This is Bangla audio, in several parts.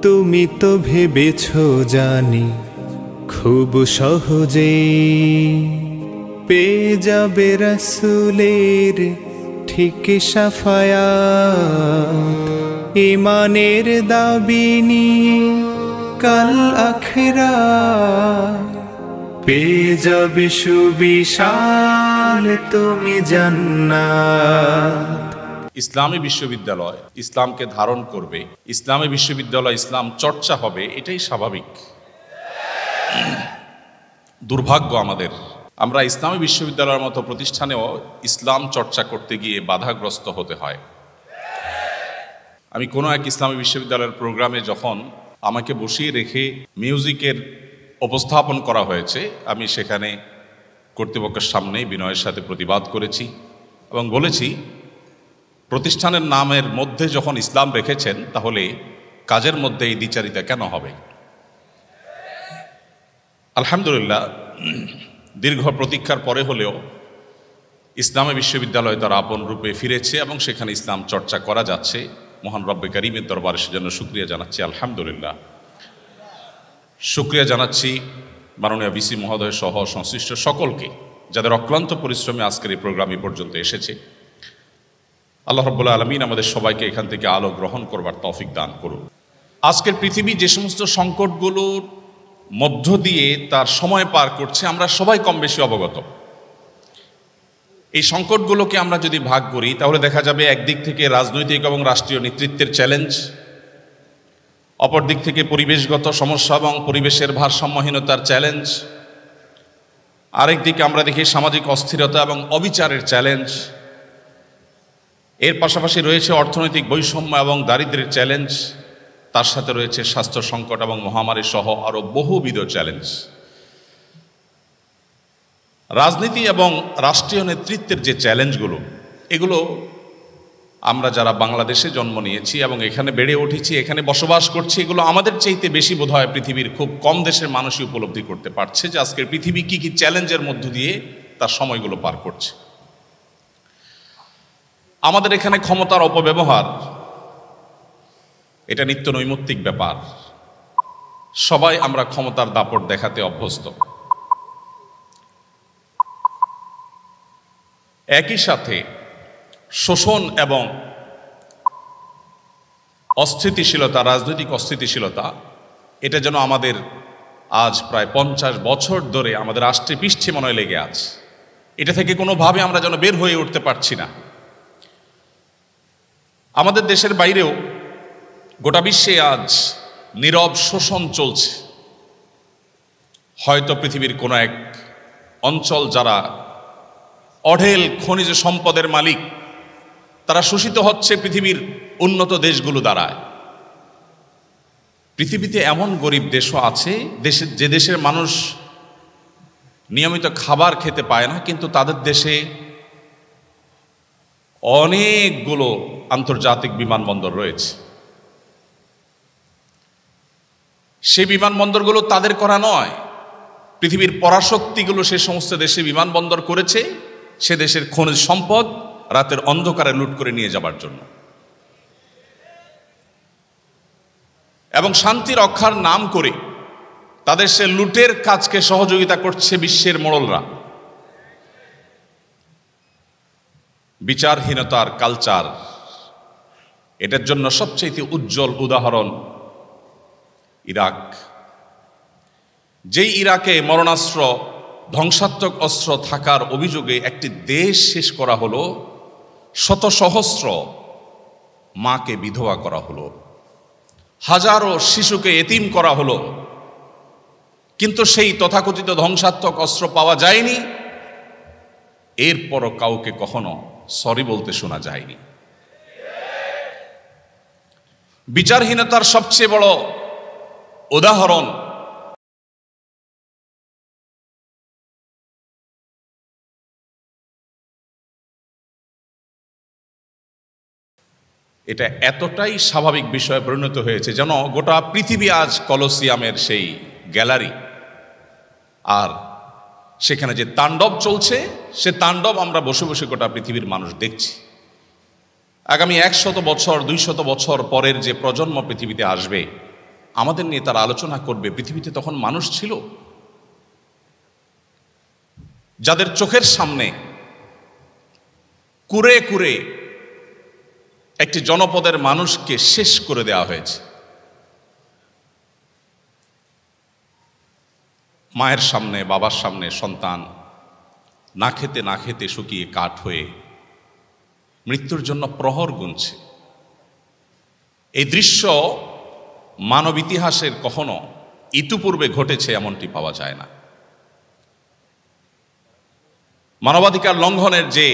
তুমি তো ভেবেছ জানি খুব সহজেই পেয়ে যাবে রাসূলের ঠিক শাফায়াত। ঈমানের দাবি নিয়ে কাল আখিরাত পেয়ে যাবে সুবিশাল তুমি জান্নাত। ইসলামী বিশ্ববিদ্যালয় ইসলামকে ধারণ করবে, ইসলামী বিশ্ববিদ্যালয় ইসলাম চর্চা হবে, এটাই স্বাভাবিক। দুর্ভাগ্য আমাদের, আমরা ইসলামী বিশ্ববিদ্যালয়ের মতো প্রতিষ্ঠানেও ইসলাম চর্চা করতে গিয়ে বাধাগ্রস্ত হতে হয়। আমি কোনো এক ইসলামী বিশ্ববিদ্যালয়ের প্রোগ্রামে যখন আমাকে বসিয়ে রেখে মিউজিকের উপস্থাপন করা হয়েছে, আমি সেখানে কর্তৃপক্ষের সামনে বিনয়ের সাথে প্রতিবাদ করেছি এবং বলেছি, প্রতিষ্ঠানের নামের মধ্যে যখন ইসলাম রেখেছেন তাহলে কাজের মধ্যে এই দ্বিচারিতা কেন হবে? আলহামদুলিল্লাহ, দীর্ঘ প্রতীক্ষার পরে হলেও ইসলামী বিশ্ববিদ্যালয় তার আপন রূপে ফিরেছে এবং সেখানে ইসলাম চর্চা করা যাচ্ছে। মহান রব্বে কারীমের দরবারে সেজন্য শুকরিয়া জানাচ্ছি। আলহামদুলিল্লাহ, শুকরিয়া জানাচ্ছি মাননীয় ভিসি মহোদয় সহ সংশ্লিষ্ট সকলকে, যাদের অক্লান্ত পরিশ্রমে আজকের এই প্রোগ্রাম এ পর্যন্ত এসেছে। আল্লাহ রাব্বুল আলামিন আমাদের সবাইকে এখান থেকে আলো গ্রহণ করবার তৌফিক দান করুন। আজকের পৃথিবী যে সমস্ত সংকটগুলোর মধ্য দিয়ে তার সময় পার করছে, আমরা সবাই কম বেশি অবগত। এই সংকটগুলোকে আমরা যদি ভাগ করি তাহলে দেখা যাবে একদিক থেকে রাজনৈতিক এবং রাষ্ট্রীয় নেতৃত্বের চ্যালেঞ্জ, অপর দিক থেকে পরিবেশগত সমস্যা এবং পরিবেশের ভারসাম্যহীনতার চ্যালেঞ্জ, আরেক দিকে আমরা দেখি সামাজিক অস্থিরতা এবং অবিচারের চ্যালেঞ্জ, এর পাশাপাশি রয়েছে অর্থনৈতিক বৈষম্য এবং দারিদ্র্যের চ্যালেঞ্জ, তার সাথে রয়েছে স্বাস্থ্য সংকট এবং মহামারী সহ আরও বহুবিধ চ্যালেঞ্জ। রাজনীতি এবং রাষ্ট্রীয় নেতৃত্বের যে চ্যালেঞ্জগুলো, এগুলো আমরা যারা বাংলাদেশে জন্ম নিয়েছি এবং এখানে বেড়ে উঠেছি, এখানে বসবাস করছি, এগুলো আমাদের চাইতে বেশি বোধহয় পৃথিবীর খুব কম দেশের মানুষই উপলব্ধি করতে পারছে যে আজকের পৃথিবী কী কী চ্যালেঞ্জের মধ্য দিয়ে তার সময়গুলো পার করছে। আমাদের এখানে ক্ষমতার অপব্যবহার এটা নিত্য নৈমিত্তিক ব্যাপার। সবাই আমরা ক্ষমতার দাপট দেখাতে অভ্যস্ত। একই সাথে শোষণ এবং অস্থিতিশীলতা, রাজনৈতিক অস্থিতিশীলতা, এটা যেন আমাদের আজ প্রায় 50 বছর ধরে আমাদের আষ্টে পৃষ্ঠে মনে হয় লেগে আছে। এটা থেকে কোনোভাবে আমরা যেন বের হয়ে উঠতে পারছি না। আমাদের দেশের বাইরেও গোটা বিশ্বে আজ নীরব শোষণ চলছে। হয়তো পৃথিবীর কোনো এক অঞ্চল যারা অঢেল খনিজ সম্পদের মালিক, তারা শোষিত হচ্ছে পৃথিবীর উন্নত দেশগুলো দ্বারা। পৃথিবীতে এমন গরিব দেশও আছে যে দেশের মানুষ নিয়মিত খাবার খেতে পায় না, কিন্তু তাদের দেশে অনেকগুলো আন্তর্জাতিক বিমানবন্দর রয়েছে। সেই বিমানবন্দরগুলো তাদের করা নয়, পৃথিবীর পরাশক্তিগুলো সে সমস্ত দেশে বিমানবন্দর করেছে সে দেশের খনিজ সম্পদ রাতের অন্ধকারে লুট করে নিয়ে যাবার জন্য। এবং শান্তি রক্ষার নাম করে তাদের সে লুটের কাজকে সহযোগিতা করছে বিশ্বের মোড়লরা। বিচারহীনতার কালচার, এটার জন্য সবচেয়ে উজ্জ্বল উদাহরণ ইরাক। যেই ইরাকে মরণাস্ত্র, ধ্বংসাত্মক অস্ত্র থাকার অভিযোগে একটি দেশ শেষ করা হলো, শত সহস্র মাকে বিধবা করা হলো, হাজারো শিশুকে এতিম করা হলো, কিন্তু সেই তথাকথিত ধ্বংসাত্মক অস্ত্র পাওয়া যায়নি। এরপরও কাউকে কখনো সরি বলতে শোনা যায়নি। বিচারহীনতার সবচেয়ে বড় উদাহরণ এটা এতটাই স্বাভাবিক বিষয়ে পরিণত হয়েছে যেন গোটা পৃথিবী আজ কলোসিয়ামের সেই গ্যালারি, আর সেখানে যে তাণ্ডব চলছে সে তাণ্ডব আমরা বসে বসে গোটা পৃথিবীর মানুষ দেখছি। আগামী 100 বছর 200 বছর পরের যে প্রজন্ম পৃথিবীতে আসবে, আমাদের নিয়ে তারা আলোচনা করবে। পৃথিবীতে তখন মানুষ ছিল যাদের চোখের সামনে কুরে কুরে একটি জনপদের মানুষকে শেষ করে দেওয়া হয়েছে। মায়ের সামনে, বাবার সামনে সন্তান না খেতে শুকিয়ে কাঠ হয়ে মৃত্যুর জন্য প্রহর গুনছে। এই দৃশ্য মানব ইতিহাসের কখনো ইতিপূর্বে ঘটেছে এমনটি পাওয়া যায় না। মানবাধিকার লঙ্ঘনের যে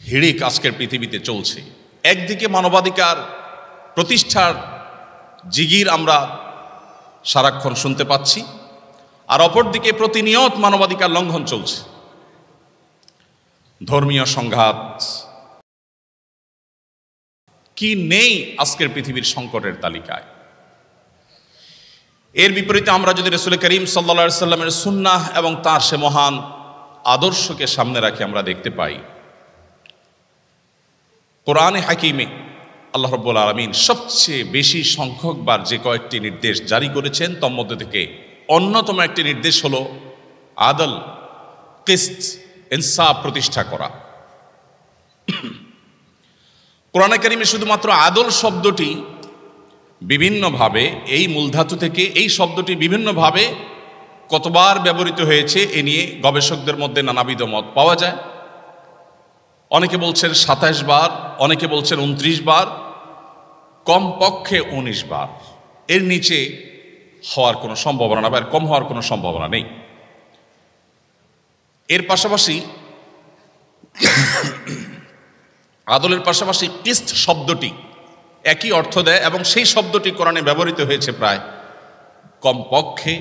হিড়িক আজকের পৃথিবীতে চলছে, একদিকে মানবাধিকার প্রতিষ্ঠার জিগির আমরা সারাক্ষণ শুনতে পাচ্ছি, আর অপরদিকে প্রতিনিয়ত মানবাধিকার লঙ্ঘন চলছে। ধর্মীয় সংঘাত কি নেই আজকের পৃথিবীর সংকটের তালিকায়। এর বিপরীতে আমরা যদি রাসূল করিম সাল্লাল্লাহু আলাইহি সাল্লামের সুন্নাহ এবং তার সে মহান আদর্শকে সামনে রাখি, আমরা দেখতে পাই কোরআনে হাকিমে আল্লাহ রাব্বুল আলামিন সবচেয়ে বেশি সংখ্যকবার যে কয়েকটি নির্দেশ জারি করেছেন, তার মধ্যে থেকে অন্যতম একটি নির্দেশ হলো আদল, কিসত, ইনসাফ প্রতিষ্ঠা করা। কোরআনে কারিমে শুধুমাত্র আদল শব্দটি বিভিন্নভাবে, এই মূলধাতু থেকে এই শব্দটি বিভিন্নভাবে কতবার ব্যবহৃত হয়েছে এ নিয়ে গবেষকদের মধ্যে নানাবিধ মত পাওয়া যায়। অনেকে বলছেন ২৭ বার, অনেকে বলছেন ২৯ বার, কমপক্ষে ১৯ বার। এর নিচে হওয়ার কোনো সম্ভাবনা না, বা কম হওয়ার কোনো সম্ভাবনা নেই। এর পাশাপাশি আদলের পাশাপাশি কিস্ত শব্দটি একই অর্থ দেয়, এবং সেই শব্দটি কোরআনে ব্যবহৃত হয়েছে প্রায় কমপক্ষে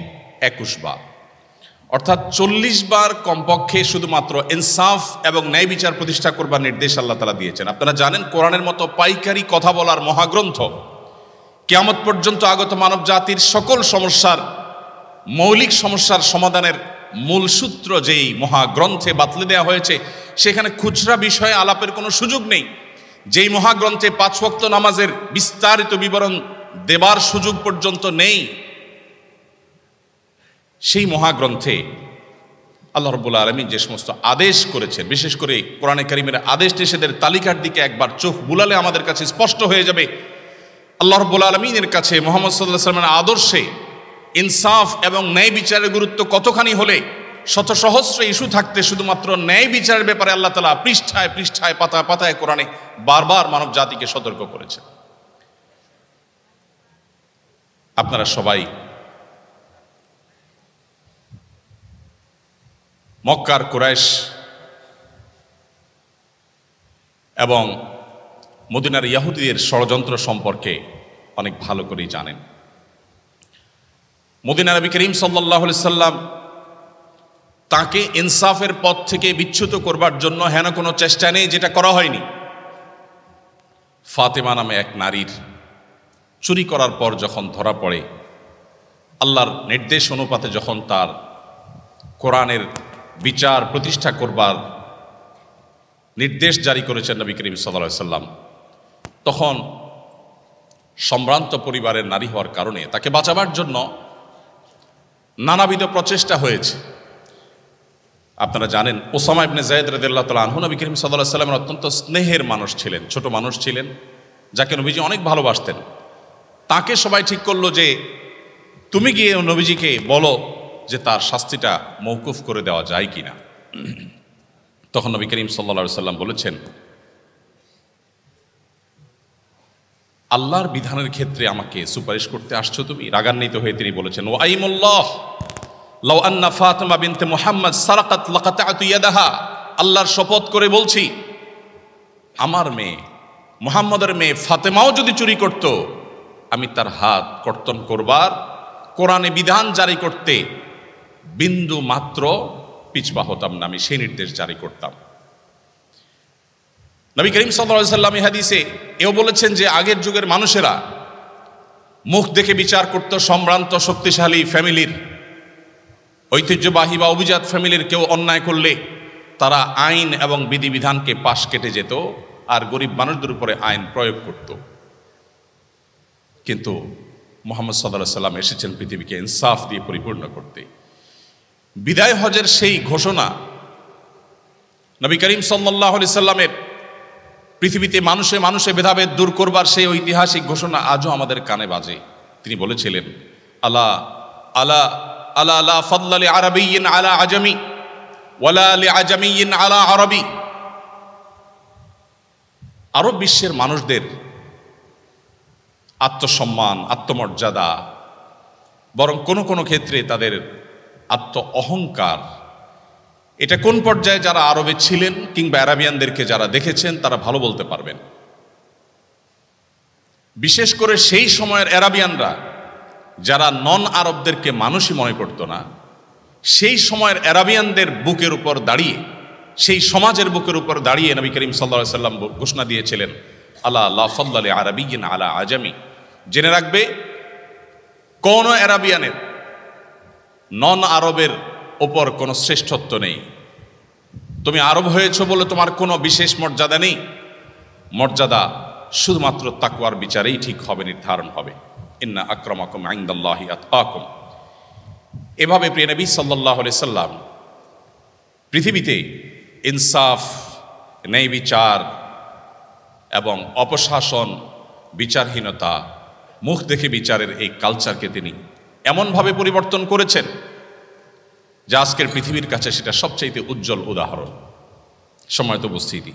২১ বার, অর্থাৎ ৪০ বার কমপক্ষে শুধুমাত্র ইনসাফ এবং ন্যায় বিচার প্রতিষ্ঠা করবার নির্দেশ আল্লাহ তাআলা দিয়েছেন। আপনারা জানেন, কোরআনের মতো পাইকারি কথা বলার মহাগ্রন্থ কিয়ামত পর্যন্ত আগত মানব জাতির সকল সমস্যার, মৌলিক সমস্যার সমাধানের মূল সূত্র যেই মহাগ্রন্থে বাতলে দেওয়া হয়েছে, সেখানে খুচরা বিষয়ে আলাপের কোনো সুযোগ নেই। যেই মহাগ্রন্থে ৫ ওয়াক্ত নামাজের বিস্তারিত বিবরণ দেবার সুযোগ পর্যন্ত নেই, সেই মহাগ্রন্থে আল্লাহ রাব্বুল আলামিন যে সমস্ত আদেশ করেছেন, বিশেষ করে কোরআনে কারিমের আদেশ নিষেধের তালিকার দিকে একবার চোখ বুলালে আমাদের কাছে স্পষ্ট হয়ে যাবে আল্লাহ রাব্বুল আলামিনের কাছে মুহাম্মদ সাল্লাল্লাহু আলাইহি ওয়াসাল্লামের আদর্শে ইনসাফ এবং ন্যায় বিচারের গুরুত্ব কতখানি হলে শত সহস্র ইস্যু থাকতে শুধুমাত্র ন্যায় বিচারের ব্যাপারে আল্লাহ তাআলা পৃষ্ঠায় পৃষ্ঠায়, পাতায় পাতায় কোরআনে বারবার মানব জাতিকে সতর্ক করেছেন। আপনারা সবাই মক্কার কুরাইশ এবং মদিনার ইহুদিদের ষড়যন্ত্র সম্পর্কে অনেক ভালো করেই জানেন। মদিনার নবী করিম সাল্লাল্লাহু আলাইহি সাল্লাম তাকে ইনসাফের পথ থেকে বিচ্যুত করবার জন্য হেন কোনো চেষ্টা নেই যেটা করা হয়নি। ফাতেমা নামে এক নারীর চুরি করার পর যখন ধরা পড়ে, আল্লাহর নির্দেশ অনুপাতে যখন তার কোরআনের বিচার প্রতিষ্ঠা করবার নির্দেশ জারি করেছেন নবী করিম সাল্লাল্লাহু আলাইহি সাল্লাম, তখন সম্ভ্রান্ত পরিবারের নারী হওয়ার কারণে তাকে বাঁচাবার জন্য নানাবিধ প্রচেষ্টা হয়েছে। আপনারা জানেন, ওসামা ইবনে যায়েদ রাদিয়াল্লাহু তাআলা আনহু নবী করিম সাল্লাল্লাহু আলাইহি সাল্লামের অত্যন্ত স্নেহের মানুষ ছিলেন, ছোট মানুষ ছিলেন, যাকে নবীজি অনেক ভালোবাসতেন। তাকে সবাই ঠিক করলো যে তুমি গিয়ে নবীজিকে বলো যে তার শাস্তিটা মওকুফ করে দেওয়া যায় কিনা। তখন নবী করিম সাল্লাল্লাহু আলাইহি সাল্লাম বলেছেন, আল্লাহর বিধানের ক্ষেত্রে আমাকে সুপারিশ করতে আসছো তুমি? রাগান্বিত হয়ে তিনি বলেছেন, ও আইমুল্লাহ লাউ আন্না ফাতিমা বিনতে মুহাম্মদ সারাকাত লাকাতাতু ইয়াদাহা, আল্লাহর শপথ করে বলছি, আমার মেয়ে মুহাম্মদের মেয়ে ফাতেমাও যদি চুরি করত, আমি তার হাত কর্তন করবার, কোরআনে বিধান জারি করতে বিন্দু মাত্র পিছপা হতাম না, আমি সেই নির্দেশ জারি করতাম। নবী করিম সাল্লাল্লাহু আলাইহি সাল্লাম এই হাদিসে এও বলেছেন যে আগের যুগের মানুষেরা মুখ দেখে বিচার করত। সম্ভ্রান্ত শক্তিশালী ফ্যামিলির, ঐতিহ্যবাহী বা অভিজাত ফ্যামিলির কেউ অন্যায় করলে তারা আইন এবং বিধিবিধানকে পাশ কেটে যেত আর গরিব মানুষদের উপরে আইন প্রয়োগ করত। কিন্তু মুহাম্মদ সাল্লাল্লাহু আলাইহি সাল্লাম এসেছেন পৃথিবীকে ইনসাফ দিয়ে পরিপূর্ণ করতে। বিদায় হজের সেই ঘোষণা, নবী করিম সাল্লাল্লাহু আলাইহি সাল্লামের পৃথিবীতে মানুষে মানুষে ভেদাভেদ দূর করবার সেই ঐতিহাসিক ঘোষণা আজও আমাদের কানে বাজে। তিনি বলেছিলেন, আলা আলা আলা লা ফাদলা লি আরাবিয়্যিন আলা আজামি ওয়ালা লি আজামিয়্যিন আলা আরবি। আরব বিশ্বের মানুষদের আত্মসম্মান, আত্মমর্যাদা, বরং কোনো কোনো ক্ষেত্রে তাদের আত্ম অহংকার, এটা কোন পর্যায়ে যারা আরবে ছিলেন কিংবা আরাবিয়ানদেরকে যারা দেখেছেন তারা ভালো বলতে পারবেন। বিশেষ করে সেই সময়ের আরাবিয়ানরা যারা নন আরবদেরকে মানুষই মনে করত না, সেই সময়ের আরাবিয়ানদের বুকের উপর দাঁড়িয়ে, সেই সমাজের বুকের উপর দাঁড়িয়ে নবী করিম সাল্লাল্লাহু আলাইহি সাল্লাম ঘোষণা দিয়েছিলেন, আলা লা ফাদলা লি আরাবিয়্যিন আলা আজামি। জেনে রাখবে, কোন আরাবিয়ানের নন আরবের ওপর কোনো শ্রেষ্ঠত্ব নেই। তুমি আরব হয়েছো বলে তোমার কোনো বিশেষ মর্যাদা নেই। মর্যাদা শুধুমাত্র তাকওয়ার বিচারেই ঠিক হবে, নির্ধারণ হবে। ইন্না আকরামাকুম ইনদাল্লাহি আতকাকুম। এভাবে প্রিয় নবী সাল্লাল্লাহু আলাইহি সাল্লাম পৃথিবীতে ইনসাফ, ন্যায় বিচার এবং অপশাসন, বিচারহীনতা, মুখ দেখে বিচারের এই কালচারকে তিনি এমনভাবে পরিবর্তন করেছেন যে আজকের পৃথিবীর কাছে সেটা সবচাইতে উজ্জ্বল উদাহরণ। সময়ত উপস্থিতি,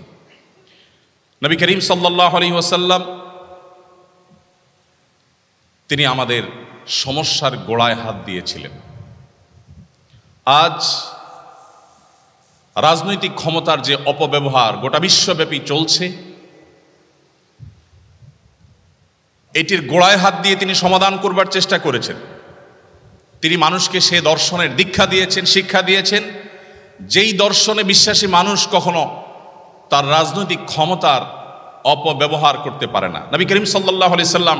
নবী করিম সাল্লাল্লাহু আলাইহি ওয়াসাল্লাম তিনি আমাদের সমস্যার গোড়ায় হাত দিয়েছিলেন। আজ রাজনৈতিক ক্ষমতার যে অপব্যবহার গোটা বিশ্বব্যাপী চলছে, এটির গোড়ায় হাত দিয়ে তিনি সমাধান করবার চেষ্টা করেছেন। তিনি মানুষকে সে দর্শনের দীক্ষা দিয়েছেন, শিক্ষা দিয়েছেন, যেই দর্শনে বিশ্বাসী মানুষ কখনো তার রাজনৈতিক ক্ষমতার অপব্যবহার করতে পারে না। নবী করিম সাল্লাল্লাহু আলাইহি সাল্লাম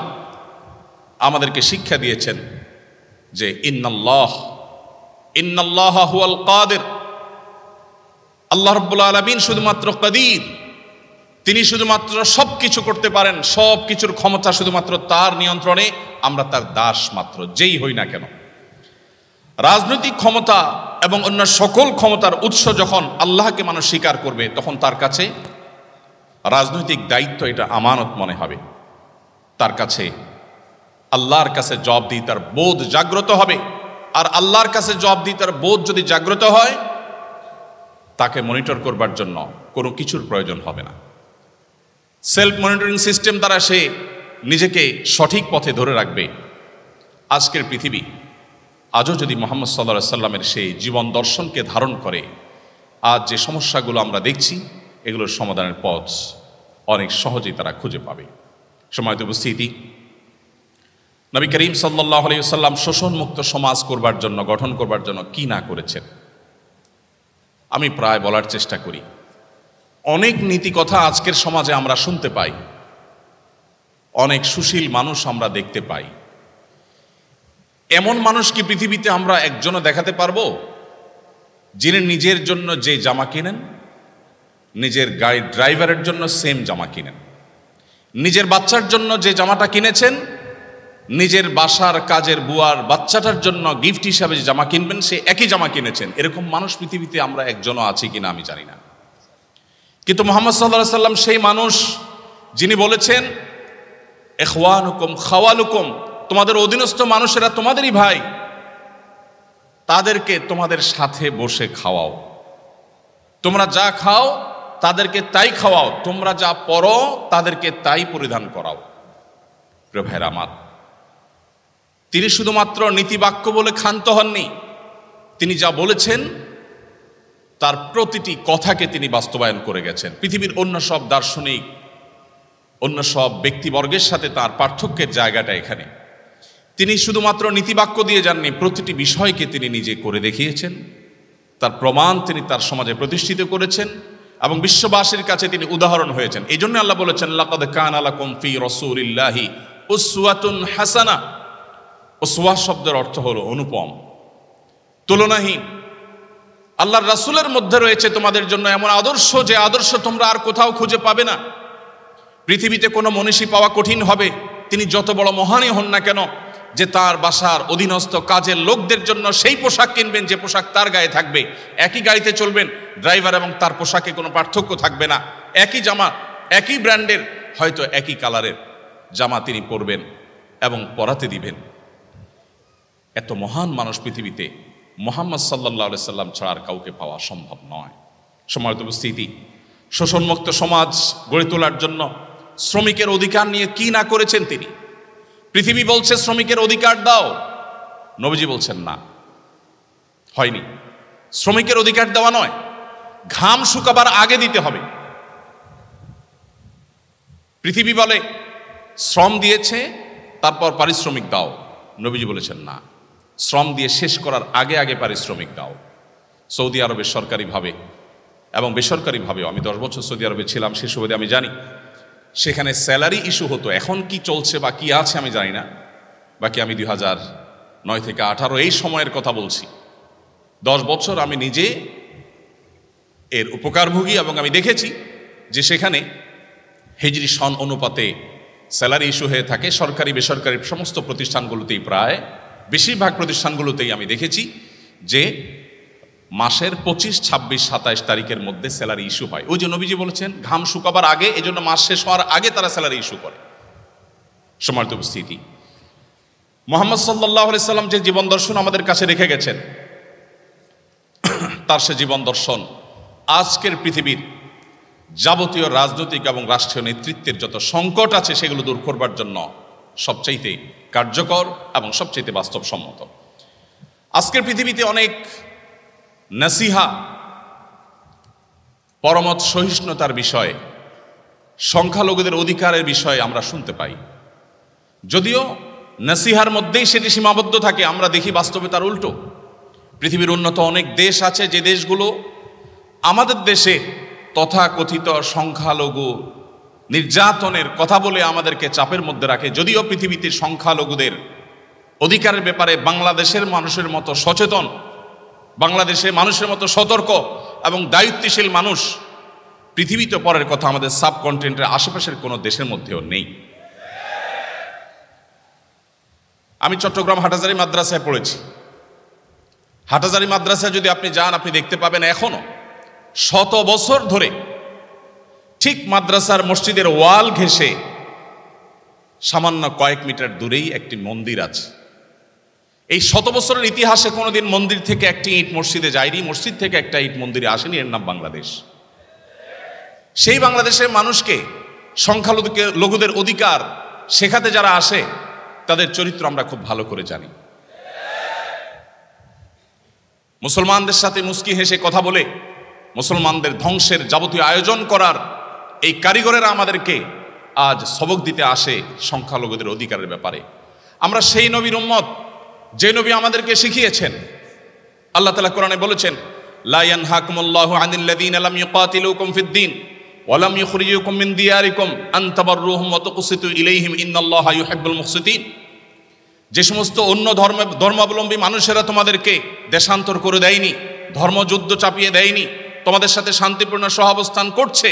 আমাদেরকে শিক্ষা দিয়েছেন যে ইন্নাল্লাহা হুয়াল কাদির, আল্লাহ রাব্বুল আলামিন শুধুমাত্র কাদির, তিনি শুধুমাত্র সব কিছু করতে পারেন, সব কিছুর ক্ষমতা শুধুমাত্র তার নিয়ন্ত্রণে, আমরা তার দাস মাত্র, যেই হই না কেন। রাজনৈতিক ক্ষমতা এবং অন্য সকল ক্ষমতার উৎস যখন আল্লাহকে মানুষ স্বীকার করবে, তখন তার কাছে রাজনৈতিক দায়িত্ব এটা আমানত মনে হবে। তার কাছে আল্লাহর কাছে জবাবদিহিতার বোধ জাগ্রত হবে। আর আল্লাহর কাছে জবাবদিহিতার বোধ যদি জাগ্রত হয়, তাকে মনিটর করবার জন্য কোনো কিছুর প্রয়োজন হবে না। সেলফ মনিটরিং সিস্টেম দ্বারা সে নিজেকে সঠিক পথে ধরে রাখবে। আজকের পৃথিবী আজও যদি মুহাম্মদ সাল্লাল্লাহু আলাইহি সাল্লামের সেই জীবন দর্শনকে ধারণ করে, আজ যে সমস্যাগুলো আমরা দেখছি, এগুলোর সমাধানের পথ অনেক সহজেই তারা খুঁজে পাবে। সময়ত উপস্থিতি, নবী করিম সাল্লাল্লাহু আলাইহি সাল্লাম শোষণমুক্ত সমাজ করবার জন্য, গঠন করবার জন্য কি না করেছেন, আমি প্রায় বলার চেষ্টা করি। অনেক নীতি কথা আজকের সমাজে আমরা শুনতে পাই, অনেক সুশীল মানুষ আমরা দেখতে পাই। এমন মানুষ কি পৃথিবীতে আমরা একজনও দেখাতে পারবো যিনি নিজের জন্য যে জামা কিনেন, নিজের গাড়ির ড্রাইভারের জন্য সেম জামা কিনেন, নিজের বাচ্চার জন্য যে জামাটা কিনেছেন, নিজের বাসার কাজের বুয়ার বাচ্চাটার জন্য গিফট হিসাবে যে জামা কিনবেন, সে একই জামা কিনেছেন, এরকম মানুষ পৃথিবীতে আমরা একজনও আছি কিনা আমি জানি না। কিন্তু মুহাম্মদ সাল্লাল্লাহু আলাইহি সাল্লাম সেই মানুষ যিনি বলেছেন, ইখওয়ানুকুম খাওয়ালুকুম, তোমাদের অধীনস্থ মানুষেরা তোমাদেরই ভাই, তাদেরকে তোমাদের সাথে বসে খাওয়াও, তোমরা যা খাও তাদেরকে তাই খাওয়াও, তোমরা যা পরো তাদেরকে তাই পরিধান করাও। প্রিয় ভাইরা আমার, তিনি শুধুমাত্র নীতিবাক্য বলে ক্ষান্ত হননি, তিনি যা বলেছেন তার প্রতিটি কথাকে তিনি বাস্তবায়ন করে গেছেন। পৃথিবীর অন্য সব দার্শনিক, অন্য সব ব্যক্তিবর্গের সাথে তার পার্থক্যের জায়গাটা এখানে। তিনি শুধুমাত্র নীতিবাক্য দিয়ে যাননি, প্রতিটি বিষয়কে তিনি নিজে করে দেখিয়েছেন, তার প্রমাণ তিনি তার সমাজে প্রতিষ্ঠিত করেছেন এবং বিশ্ববাসীর কাছে তিনি উদাহরণ হয়েছেন। এই জন্য আল্লাহ বলেছেন, লাকাদ কানা লাকুম ফি রাসূলিল্লাহি উসওয়াতুন হাসানা। উসওয়া শব্দের অর্থ হলো অনুপম, তুলনাহীন। আল্লাহর রাসূলের মধ্যে রয়েছে তোমাদের জন্য এমন আদর্শ, যে আদর্শ তোমরা আর কোথাও খুঁজে পাবে না। পৃথিবীতে কোনো মনীষী পাওয়া কঠিন হবে, তিনি যত বড় মহানই হন না কেন, যে তার বাসার অধীনস্থ কাজের লোকদের জন্য সেই পোশাক কিনবেন যে পোশাক তার গায়ে থাকবে, একই গাড়িতে চলবেন, ড্রাইভার এবং তার পোশাকে কোনো পার্থক্য থাকবে না, একই জামা একই ব্র্যান্ডের হয়তো একই কালারের জামা তিনি পরবেন এবং পরাতে দিবেন। এত মহান মানুষ পৃথিবীতে মুহাম্মদ সাল্লাল্লাহু আলাইহি সাল্লাম ছাড়া আর কাউকে পাওয়া সম্ভব নয়। সম্মানিত উপস্থিতি, শোষণমুক্ত সমাজ গড়ে তোলার জন্য শ্রমিকের অধিকার নিয়ে কি না করেছেন তিনি। পৃথিবী বলছে শ্রমিকের অধিকার দাও, নবীজি বলছেন না, হয়নি। শ্রমিকের অধিকার দেওয়া নয়, ঘাম শুকাবার আগে দিতে হবে। পৃথিবী বলে শ্রম দিয়েছে তারপর পারিশ্রমিক দাও, নবীজি বলেছেন না, শ্রম দিয়ে শেষ করার আগে আগে পারিশ্রমিক দাও। সৌদি আরবের সরকারিভাবে এবং বেসরকারিভাবেও, আমি 10 বছর সৌদি আরবে ছিলাম, সে সুবাদে আমি জানি, সেখানে স্যালারি ইস্যু হতো। এখন কি চলছে বা কি আছে আমি জানি না, বাকি আমি 2009 থেকে 18 এই সময়ের কথা বলছি। 10 বছর আমি নিজে এর উপকারভোগী এবং আমি দেখেছি যে সেখানে হিজরি সন অনুপাতে স্যালারি ইস্যু হয়ে থাকে। সরকারি বেসরকারি সমস্ত প্রতিষ্ঠানগুলোতেই, প্রায় বেশিরভাগ প্রতিষ্ঠানগুলোতেই আমি দেখেছি যে মাসের 25, 26, 27 তারিখের মধ্যে স্যালারি ইস্যু হয়। ওই যে নবীজি বলেছেন ঘাম শুকাবার আগে, এজন্য মাস শেষ হওয়ার আগে তারা স্যালারি ইস্যু করে। সম্মানিত উপস্থিতি, মুহাম্মদ সাল্লাল্লাহু আলাইহি সাল্লাম যে জীবন দর্শন আমাদের কাছে রেখে গেছেন, তার সে জীবন দর্শন আজকের পৃথিবীর যাবতীয় রাজনৈতিক এবং রাষ্ট্রীয় নেতৃত্বের যত সংকট আছে সেগুলো দূর করবার জন্য সবচাইতে কার্যকর এবং সবচাইতে বাস্তবসম্মত। আজকের পৃথিবীতে অনেক নসিহা, পরমত সহিষ্ণুতার বিষয়ে, সংখ্যালঘুদের অধিকারের বিষয়ে আমরা শুনতে পাই। যদিও নসিহার মধ্যেই সেটি সীমাবদ্ধ থাকে, আমরা দেখি বাস্তবে তার উল্টো। পৃথিবীর উন্নত অনেক দেশ আছে যে দেশগুলো আমাদের দেশে তথাকথিত সংখ্যালঘু নির্যাতনের কথা বলে আমাদেরকে চাপের মধ্যে রাখে। যদিও পৃথিবীতে সংখ্যালঘুদের অধিকারের ব্যাপারে বাংলাদেশের মানুষের মতো সচেতন, বাংলাদেশে মানুষের মতো সতর্ক এবং দায়িত্বশীল মানুষ পৃথিবীতে, পরের কথা, আমাদের সাবকন্টিনেন্টের আশেপাশের কোনো দেশের মধ্যেও নেই। আমি চট্টগ্রাম হাটহাজারী মাদ্রাসায় পড়েছি। হাটহাজারী মাদ্রাসায় যদি আপনি যান, আপনি দেখতে পাবেন এখনো 100 বছর ধরে ঠিক মাদ্রাসার মসজিদের ওয়াল ঘেঁষে সামান্য কয়েক মিটার দূরেই একটি মন্দির আছে। এই 100 বছরের ইতিহাসে কোনোদিন মন্দির থেকে একটি ইট মসজিদে যায়নি, মসজিদ থেকে একটা ইট মন্দিরে আসেনি। এর নাম বাংলাদেশ। সেই বাংলাদেশের মানুষকে সংখ্যালঘুদের অধিকার শেখাতে যারা আসে, তাদের চরিত্র আমরা খুব ভালো করে জানি। মুসলমানদের সাথে মুস্কি হেসে কথা বলে মুসলমানদের ধ্বংসের যাবতীয় আয়োজন করার এই কারিগরেরা আমাদেরকে আজ সবক দিতে আসে সংখ্যালঘুদের অধিকারের ব্যাপারে। আমরা সেই নবীর উম্মত যে নবী আমাদেরকে শিখিয়েছেন। আল্লাহ তাআলা কোরআনে বলেছেন, লা ইয়ানহাকুমুল্লাহু আনিল্লাযীনা লাম ইউকাতিলুকুম ফিদ-দীন ওয়া লাম ইখরিজুকুম মিন দিয়ারিকুম আন তাবাররুহুম ওয়া তুকসিতু ইলাইহিম ইন্নাল্লাহা ইউহিব্বুল মুকসিতিন। যে সমস্ত অন্য ধর্মাবলম্বী মানুষেরা তোমাদেরকে দেশান্তর করে দেয়নি, ধর্মযুদ্ধ চাপিয়ে দেয়নি, তোমাদের সাথে শান্তিপূর্ণ সহাবস্থান করছে,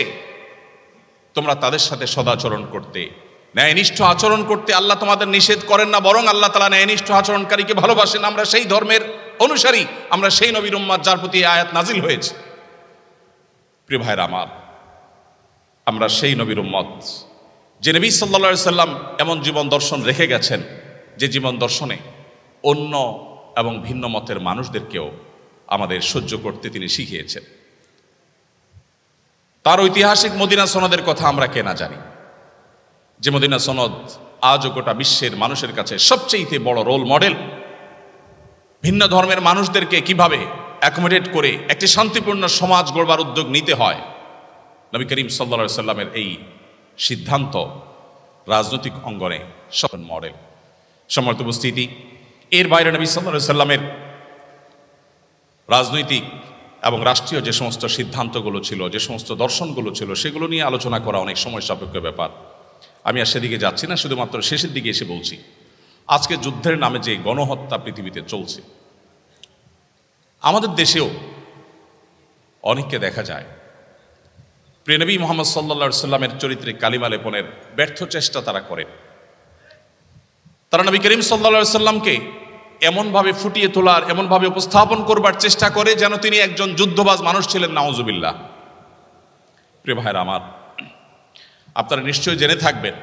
তোমরা তাদের সাথে সদাচরণ করতে, ন্যায়নিষ্ঠ আচরণ করতে আল্লাহ তোমাদের নিষেধ করেন না, বরং আল্লাহ তাআলা ন্যায়নিষ্ঠ আচরণকারীকে ভালোবাসেন। আমরা সেই ধর্মের অনুসারী, আমরা সেই নবীর উম্মত যার প্রতি আয়াত নাজিল হয়েছে। প্রিয় ভাইরা আমার, আমরা সেই নবীর উম্মত যে নবী সাল্লাল্লাহু আলাইহি সাল্লাম এমন জীবন দর্শন রেখে গেছেন, যে জীবন দর্শনে অন্য এবং ভিন্ন মতের মানুষদেরকেও আমাদের সহ্য করতে তিনি শিখিয়েছেন। তার ঐতিহাসিক মদিনা সনদের কথা আমরা কে না জানি, যে মদিনা সনদ আজও গোটা বিশ্বের মানুষের কাছে সবচেয়ে বড় রোল মডেল। ভিন্ন ধর্মের মানুষদেরকে কিভাবে অ্যাকোমোডেট করে একটি শান্তিপূর্ণ সমাজ গড়বার উদ্যোগ নিতে হয়, নবী করিম সাল্লাল্লাহু আলাইহি সাল্লামের এই সিদ্ধান্ত রাজনৈতিক অঙ্গনে সব মডেল। সম্মানিত উপস্থিতি, এর বাইরে নবী সাল্লাল্লাহু আলাইহি সাল্লামের রাজনৈতিক এবং রাষ্ট্রীয় যে সমস্ত সিদ্ধান্তগুলো ছিল, যে সমস্ত দর্শনগুলো ছিল, সেগুলো নিয়ে আলোচনা করা অনেক সময় সাপেক্ষ ব্যাপার। আমি আর সেদিকে যাচ্ছি না, শুধুমাত্র শেষের দিকে এসে বলছি, আজকে যুদ্ধের নামে যে গণহত্যা পৃথিবীতে চলছে, আমাদের দেশেও অনেককে দেখা যায় প্রিয় নবী মুহাম্মদ সাল্লাল্লাহু আলাইহি সাল্লামের চরিত্রে কালিমা লেপনের ব্যর্থ চেষ্টা তারা করেন। তারা নবী করিম সাল্লাল্লাহু আলাইহি সাল্লামকে এমনভাবে ফুটিয়ে তোলার, এমনভাবে উপস্থাপন করবার চেষ্টা করে যেন তিনি একজন যুদ্ধবাজ মানুষ ছিলেন, নাউজুবিল্লাহ। প্রিয় ভাইরা আমার, আপনারা নিশ্চয়ই জেনে থাকবেন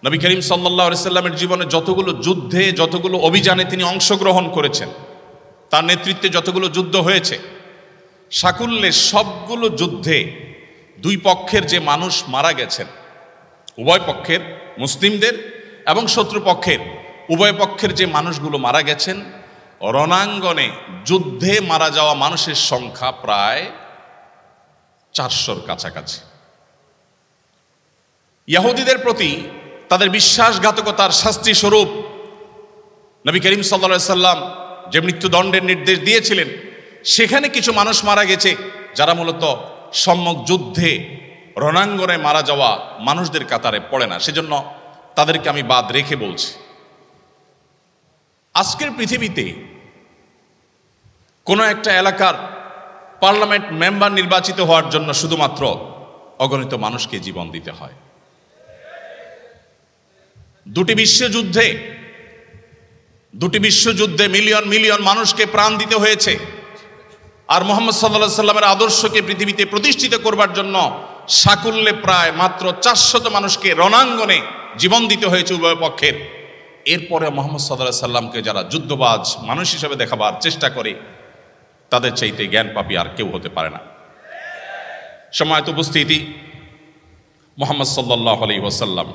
নবী করিম সাল্লাল্লাহু আলাইহি সাল্লামের জীবনে যতগুলো যুদ্ধে, যতগুলো অভিযানে তিনি অংশগ্রহণ করেছেন, তার নেতৃত্বে যতগুলো যুদ্ধ হয়েছে, সাকুল্যে সবগুলো যুদ্ধে দুই পক্ষের যে মানুষ মারা গেছেন, উভয় পক্ষের, মুসলিমদের এবং শত্রুপক্ষের উভয় পক্ষের যে মানুষগুলো মারা গেছেন, রণাঙ্গনে যুদ্ধে মারা যাওয়া মানুষের সংখ্যা প্রায় 400-র কাছাকাছি। ইহুদিদের প্রতি তাদের বিশ্বাসঘাতকতার শাস্তি স্বরূপ নবী করিম সাল্লাল্লাহু আলাইহি সাল্লাম যে মৃত্যুদণ্ডের নির্দেশ দিয়েছিলেন, সেখানে কিছু মানুষ মারা গেছে যারা মূলত সম্মুখ যুদ্ধে রণাঙ্গনে মারা যাওয়া মানুষদের কাতারে পড়ে না, সেজন্য তাদেরকে আমি বাদ রেখে বলছি। আজকের পৃথিবীতে কোনো একটা এলাকার পার্লামেন্ট মেম্বার নির্বাচিত হওয়ার জন্য শুধুমাত্র অগণিত মানুষকে জীবন দিতে হয়। দুটি বিশ্বযুদ্ধে মিলিয়ন মিলিয়ন মানুষকে প্রাণ দিতে হয়েছে। আর মুহাম্মদ সাল্লাল্লাহু আলাইহি সাল্লামের আদর্শকে পৃথিবীতে প্রতিষ্ঠিত করবার জন্য সাকুল্যে প্রায় মাত্র 400 মানুষকে রণাঙ্গনে জীবন দিতে হয়েছে উভয় পক্ষের। এরপরে মুহাম্মদ সাল্লাল্লাহু আলাইহি সাল্লামকে যারা যুদ্ধবাজ মানুষ হিসেবে দেখাবার চেষ্টা করে, তাদের চাইতে জ্ঞান পাপী আর কেউ হতে পারে না। সম্মানিত উপস্থিতি, মুহাম্মদ সাল্লাল্লাহু আলাইহি ওয়াসাল্লাম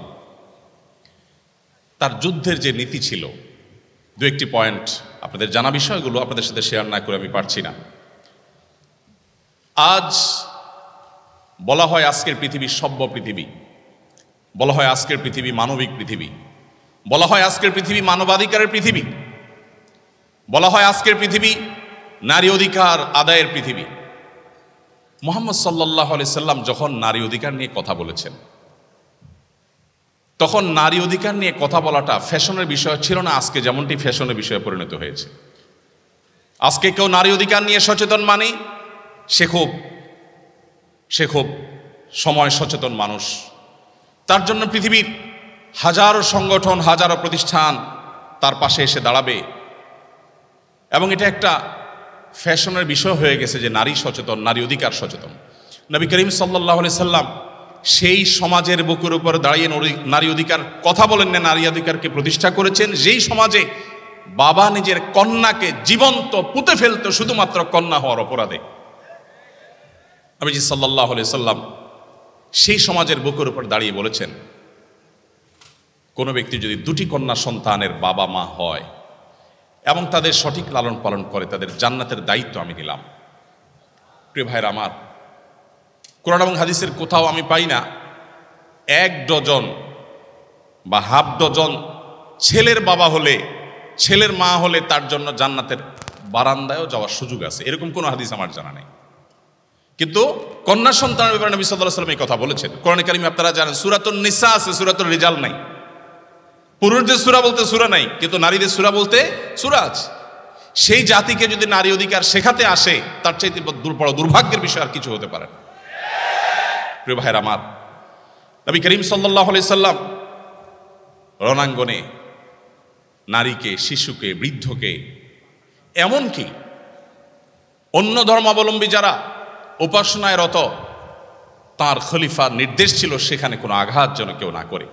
তার যুদ্ধের যে নীতি ছিল, দু একটি পয়েন্ট আপনাদের জানা বিষয়গুলো আপনাদের সাথে শেয়ার না করে আমি পারছি না। আজ বলা হয় আজকের পৃথিবী সভ্য পৃথিবী, বলা হয় আজকের পৃথিবী মানবিক পৃথিবী, বলা হয় আজকের পৃথিবী মানবাধিকারের পৃথিবী, বলা হয় আজকের পৃথিবী নারী অধিকার আদায়ের পৃথিবী। মুহাম্মদ সাল্লাল্লাহু আলাইহি সাল্লাম যখন নারী অধিকার নিয়ে কথা বলেছেন, তখন নারী অধিকার নিয়ে কথা বলাটা ফ্যাশনের বিষয় ছিল না, আজকে যেমনটি ফ্যাশনের বিষয়ে পরিণত হয়েছে। আজকে কেউ নারী অধিকার নিয়ে সচেতন মানে সে খুব সময় সচেতন মানুষ। তার জন্য পৃথিবীর হাজারো সংগঠন, হাজারো প্রতিষ্ঠান তার পাশে এসে দাঁড়াবে, এবং এটা একটা ফ্যাশনের বিষয় হয়ে গেছে যে নারী সচেতন, নারী অধিকার সচেতন। নবী করিম সাল্লাল্লাহু আলাইহি সাল্লাম সেই সমাজের বুকের উপর দাঁড়িয়ে নারী অধিকার কথা বলেন না, নারী অধিকারকে প্রতিষ্ঠা করেছেন। যেই সমাজে বাবা নিজের কন্যাকে জীবন্ত পুঁতে ফেলত শুধুমাত্র কন্যা হওয়ার অপরাধে, নবীজি সাল্লাল্লাহু আলাইহি সাল্লাম সেই সমাজের বুকের উপর দাঁড়িয়ে বলেছেন, কোনো ব্যক্তি যদি দুটি কন্যা সন্তানের বাবা মা হয় এবং তাদের সঠিক লালন পালন করে, তাদের জান্নাতের দায়িত্ব আমি নিলাম। প্রিয় ভাইরা আমার, কোরআন এবং হাদিসের কোথাও আমি পাই না 1 ডজন বা হাফ ডজন ছেলের বাবা হলে, ছেলের মা হলে তার জন্য জান্নাতের বারান্দায়ও যাওয়ার সুযোগ আছে, এরকম কোনো হাদিস আমার জানা নেই। কিন্তু কন্যা সন্তানের ব্যাপারে নবী সাল্লাল্লাহু আলাইহি সাল্লাম এই কথা বলেছেন। কোরআনে কারিমে আপনারা জানেন সূরাতুন নিসা আছে, সূরাতুল রিজাল নাই। পুরুষদের সূরা বলতে সূরা নাই, কিন্তু নারীদের সূরা বলতে সূরা আছে। সেই জাতিকে যদি নারী অধিকার শেখাতে আসে, তার চাইতে বড় দুর্ভাগ্যের বিষয় আর কিছু হতে পারে না। প্রিয় ভাইরা আমার, নবী করিম সাল্লাল্লাহু আলাইহি সাল্লাম রণাঙ্গনে নারীকে, শিশুকে, বৃদ্ধকে, এমনকি অন্য ধর্মাবলম্বী যারা উপাসনায় রত, তার খলিফার নির্দেশ ছিল সেখানে কোনো আঘাত যেন কেউ না করে।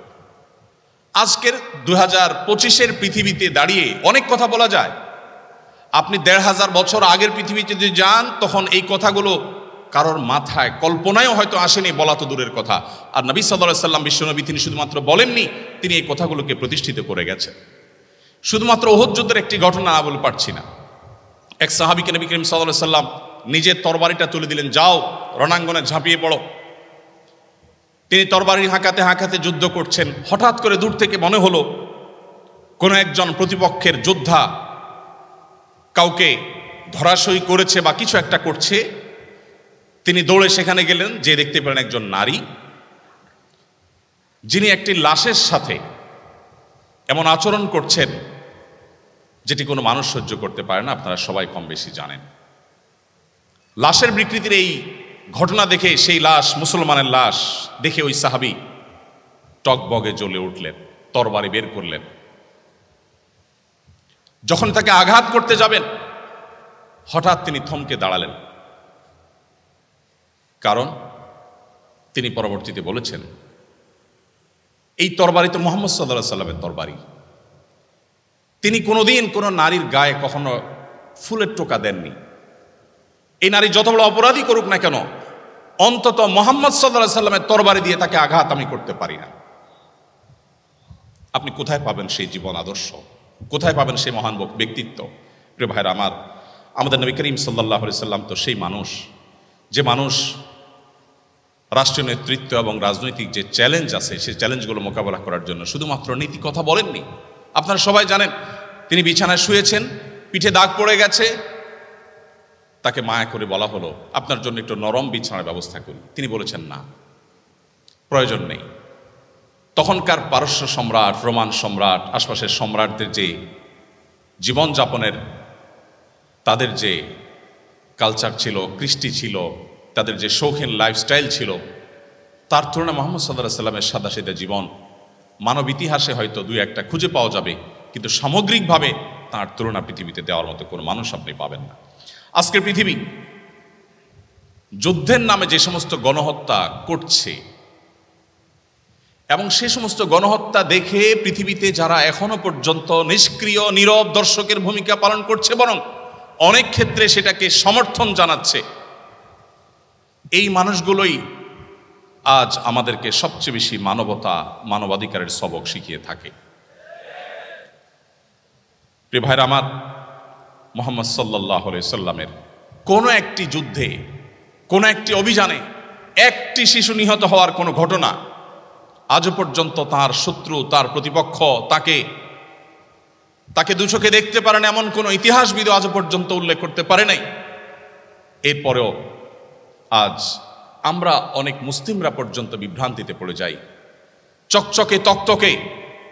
আজকের 2025-এর পৃথিবীতে দাঁড়িয়ে অনেক কথা বলা যায়। আপনি 1500 বছর আগের পৃথিবীতে যদি যান, তখন এই কথাগুলো কারোর মাথায় কল্পনায়ও হয়তো আসেনি, বলা তো দূরের কথা। আর নবী সাল্লাল্লাহু আলাইহি সাল্লাম, বিশ্বনবী, তিনি শুধুমাত্র বলেননি, তিনি এই কথাগুলোকে প্রতিষ্ঠিত করে গেছেন। শুধুমাত্র উহুদ যুদ্ধের একটি ঘটনা না বলে পারছি না। এক সাহাবীকে নবী করিম সাল্লাল্লাহু আলাইহি সাল্লাম নিজের তরবারিটা তুলে দিলেন, যাও রণাঙ্গনে ঝাঁপিয়ে পড়ো। তিনি তরবারি হাঁকাতে হাঁকাতে যুদ্ধ করছেন। হঠাৎ করে দূর থেকে মনে হলো কোনো একজন প্রতিপক্ষের যোদ্ধা কাউকে ধরাশয়ী করেছে বা কিছু একটা করছে। তিনি দৌড়ে সেখানে গেলেন, যে দেখতে পেলেন একজন নারী, যিনি একটি লাশের সাথে এমন আচরণ করছেন যেটি কোনো মানুষ সহ্য করতে পারে না। আপনারা সবাই কম বেশি জানেন। লাশের বিকৃতির এই ঘটনা দেখে, সেই লাশ মুসলমানের লাশ দেখে ওই সাহাবী টকবগে জ্বলে উঠলেন, তরবারি বের করলেন, যখন তাকে আঘাত করতে যাবেন হঠাৎ তিনি থমকে দাঁড়ালেন, কারণ তিনি পরবর্তীতে বলেছেন এই তরবারি তো মুহাম্মদ সাল্লাল্লাহু আলাইহি সাল্লামের তরবারি। তিনি কোনোদিন কোনো নারীর গায়ে কখনো ফুলের টোকা দেননি। এই নারী যত বড় অপরাধী করুক না কেন, অন্তত মুহাম্মদ সাল্লাল্লাহু আলাইহি সাল্লামের তরবারি দিয়ে তাকে আঘাত আমি করতে পারি না। আপনি কোথায় পাবেন সেই জীবন আদর্শ? কোথায় পাবেন সেই মহান ব্যক্তিত্ব? প্রিয় ভাইরা আমার, আমাদের নবী করিম সাল্লাল্লাহু আলাইহি সাল্লাম তো সেই মানুষ, যে মানুষ রাষ্ট্রীয় নেতৃত্ব এবং রাজনৈতিক যে চ্যালেঞ্জ আছে সেই চ্যালেঞ্জগুলো মোকাবেলা করার জন্য শুধুমাত্র নীতি কথা বলেননি। আপনারা সবাই জানেন তিনি বিছানায় শুয়েছেন, পিঠে দাগ পড়ে গেছে, তাকে মায়া করে বলা হলো আপনার জন্য একটু নরম বিছানার ব্যবস্থা করি। তিনি বলেছেন না, প্রয়োজন নেই। তখনকার পারস্য সম্রাট, রোমান সম্রাট, আশপাশের সম্রাটদের যে জীবনযাপনের তাদের যে কালচার ছিল, কৃষ্টি ছিল, তাদের যে শৌখিন লাইফস্টাইল ছিল, তার তুলনায় মুহাম্মদ সাল্লাল্লাহু আলাইহি সাল্লামের সাদাসিধা জীবন মানব ইতিহাসে হয়তো দুই একটা খুঁজে পাওয়া যাবে, কিন্তু সামগ্রিকভাবে তার তুলনা পৃথিবীতে দেওয়ার মতো কোনো মানুষ আপনি পাবেন না। আজকের পৃথিবী যুদ্ধের নামে যে সমস্ত গণহত্যা করছে এবং সে সমস্ত গণহত্যা দেখে পৃথিবীতে যারা এখনো পর্যন্ত নিষ্ক্রিয় নীরব দর্শকের ভূমিকা পালন করছে, বরং অনেক ক্ষেত্রে সেটাকে সমর্থন জানাচ্ছে, এই মানুষগুলোই আজ আমাদেরকে সবচেয়ে বেশি মানবতা, মানবাধিকারের সবক শিখিয়ে থাকে। প্রিয় ভাইরা আমার, মুহাম্মদ সাল্লাল্লাহু আলাইহি সাল্লামের কোনো একটি যুদ্ধে, কোনো একটি অভিযানে একটি শিশু নিহত হওয়ার কোনো ঘটনা আজও পর্যন্ত তার শত্রু, তার প্রতিপক্ষ তাকে দু চোখে দেখতে পারে না এমন কোনো ইতিহাসবিদ আজও পর্যন্ত উল্লেখ করতে পারে নাই। এরপরেও আজ আমরা অনেক মুসলিমরা পর্যন্ত বিভ্রান্তিতে পড়ে যাই। চকচকে তকতকে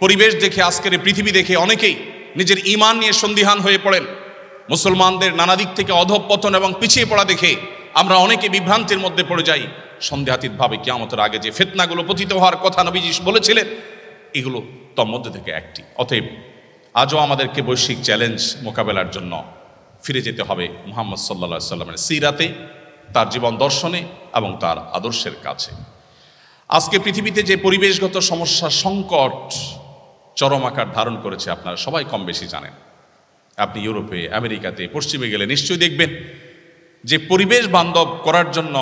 পরিবেশ দেখে, আজকের পৃথিবী দেখে অনেকেই নিজের ঈমান নিয়ে সন্দিহান হয়ে পড়েন। মুসলমানদের নানা দিক থেকে অধঃপতন এবং পিছিয়ে পড়া দেখে আমরা অনেকে বিভ্রান্তির মধ্যে পড়ে যাই। সন্দেহাতীতভাবে কিয়ামতের আগে যে ফিতনাগুলো পতিত হওয়ার কথা নবীজি বলেছিলেন, এগুলো তার মধ্যে থেকে একটি। অতএব আজও আমাদেরকে বৈশ্বিক চ্যালেঞ্জ মোকাবেলার জন্য ফিরে যেতে হবে মুহাম্মদ সাল্লাল্লাহু আলাইহি সাল্লামের সিরাতে, তার জীবন দর্শনে এবং তার আদর্শের কাছে। আজকে পৃথিবীতে যে পরিবেশগত সমস্যা, সংকট চরম আকার ধারণ করেছে আপনারা সবাই কম বেশি জানেন। আপনি ইউরোপে, আমেরিকাতে, পশ্চিমে গেলে নিশ্চয়ই দেখবেন যে পরিবেশ বান্ধব করার জন্য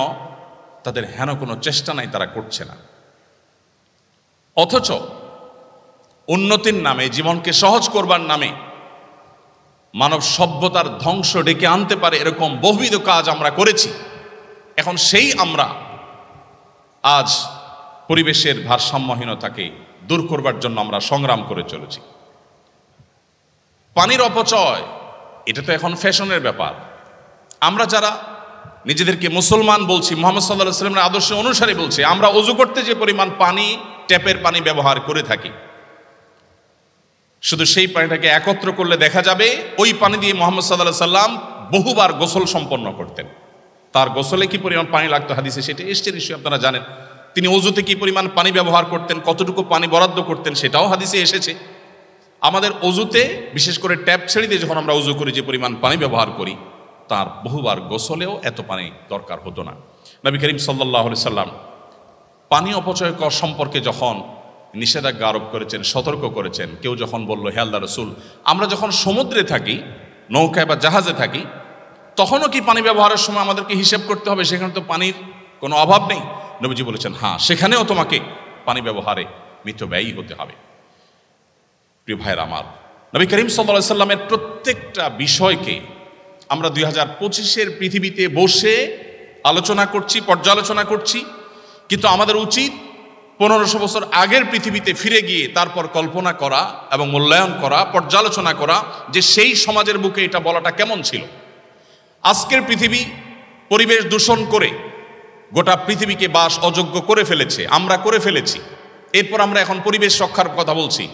তাদের হেন কোনো চেষ্টা নাই, তারা করছে না। অথচ উন্নতির নামে, জীবনকে সহজ করবার নামে মানব সভ্যতার ধ্বংস ডেকে আনতে পারে এরকম বহুবিধ কাজ আমরা করেছি। এখন সেই আমরা আজ পরিবেশের ভারসাম্যহীনতাকে দূর করবার জন্য আমরা সংগ্রাম করে চলেছি। পানির অপচয়, এটা তো এখন ফ্যাশনের ব্যাপার। আমরা যারা নিজেদেরকে মুসলমান বলছি, মুহাম্মদ সাল্লাল্লাহু আলাইহি ওয়াসাল্লামের আদর্শ অনুসারে বলছি, আমরা ওযু করতে যে পরিমাণ পানি, ট্যাপের পানি ব্যবহার করে থাকি, শুধু সেই পানিটাকে একত্র করলে দেখা যাবে ওই পানি দিয়ে মুহাম্মদ সাল্লাল্লাহু আলাইহি ওয়াসাল্লাম বহুবার গোসল সম্পন্ন করতেন। তার গোসলে কি পরিমাণ পানি লাগতো হাদিসে সেটা এসছে, নিশ্চয়ই আপনারা জানেন। তিনি ওযুতে কি পরিমাণ পানি ব্যবহার করতেন, কতটুকু পানি বরাদ্দ করতেন, সেটাও হাদিসে এসেছে। আমাদের ওযুতে, বিশেষ করে ট্যাপ ছেড়ে দিয়ে যখন আমরা ওযু করি যে পরিমাণ পানি ব্যবহার করি, তার বহুবার গোসলেও এত পানি দরকার হতো না। নবী করিম সাল্লাল্লাহু আলাইহি সাল্লাম পানি অপচয় সম্পর্কে যখন নিষেধাজ্ঞা আরোপ করেছেন, সতর্ক করেছেন, কেউ যখন বলল, হে আল্লাহর রাসূল, আমরা যখন সমুদ্রে থাকি, নৌকায় বা জাহাজে থাকি, তখনও কি পানি ব্যবহারের সময় আমাদেরকে হিসেব করতে হবে? সেখানে তো পানির কোনো অভাব নেই। নবীজি বলেছেন, হ্যাঁ, সেখানেও তোমাকে পানি ব্যবহারে মিতব্যয়ী হতে হবে। প্রিয় ভাইয়েরা আমার, নবী করিম সাল্লাল্লাহু আলাইহি সাল্লামের প্রত্যেকটা বিষয়কে আমরা 2025-এর পৃথিবীতে বসে আলোচনা করছি, পর্যালোচনা করছি, কিন্তু আমাদের উচিত 1500 বছর আগের পৃথিবীতে ফিরে গিয়ে তারপর কল্পনা করা এবং মূল্যায়ন করা, পর্যালোচনা করা যে সেই সমাজের বুকে এটা বলাটা কেমন ছিল। আজকের পৃথিবী পরিবেশ দূষণ করে গোটা পৃথিবীকে বাস অযোগ্য করে ফেলেছে, আমরা করে ফেলেছি। এরপর আমরা এখন পরিবেশ রক্ষার কথা বলছি।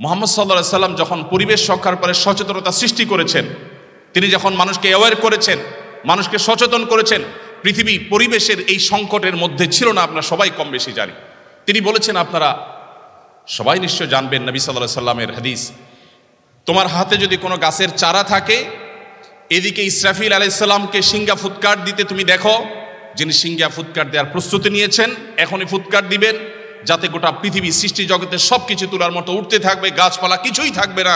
মুহাম্মদ সাল্লাল্লাহু আলাইহি সাল্লাম যখন পরিবেশ রক্ষার পরে সচেতনতা সৃষ্টি করেছেন, তিনি যখন মানুষকে অ্যাওয়্যার করেছেন, মানুষকে সচেতন করেছেন, পৃথিবী পরিবেশের এই সংকটের মধ্যে ছিল না, আমরা সবাই কম বেশি জানি। তিনি বলেছেন, আপনারা সবাই নিশ্চয় জানবেন, নবী সাল্লাল্লাহু আলাইহি সাল্লামের হাদিস, তোমার হাতে যদি কোনো গাছের চারা থাকে, এদিকে ইসরাফিল আলাইহিস সালামকে সিংহা ফুৎকার দিতে তুমি দেখো, যিনি সিংহা ফুৎকার দেওয়ার প্রস্তুতি নিয়েছেন, এখনই ফুৎকার দিবেন, যাতে গোটা পৃথিবী সৃষ্টি জগতের সব কিছু তোলার মতো উঠতে থাকবে, গাছপালা কিছুই থাকবে না।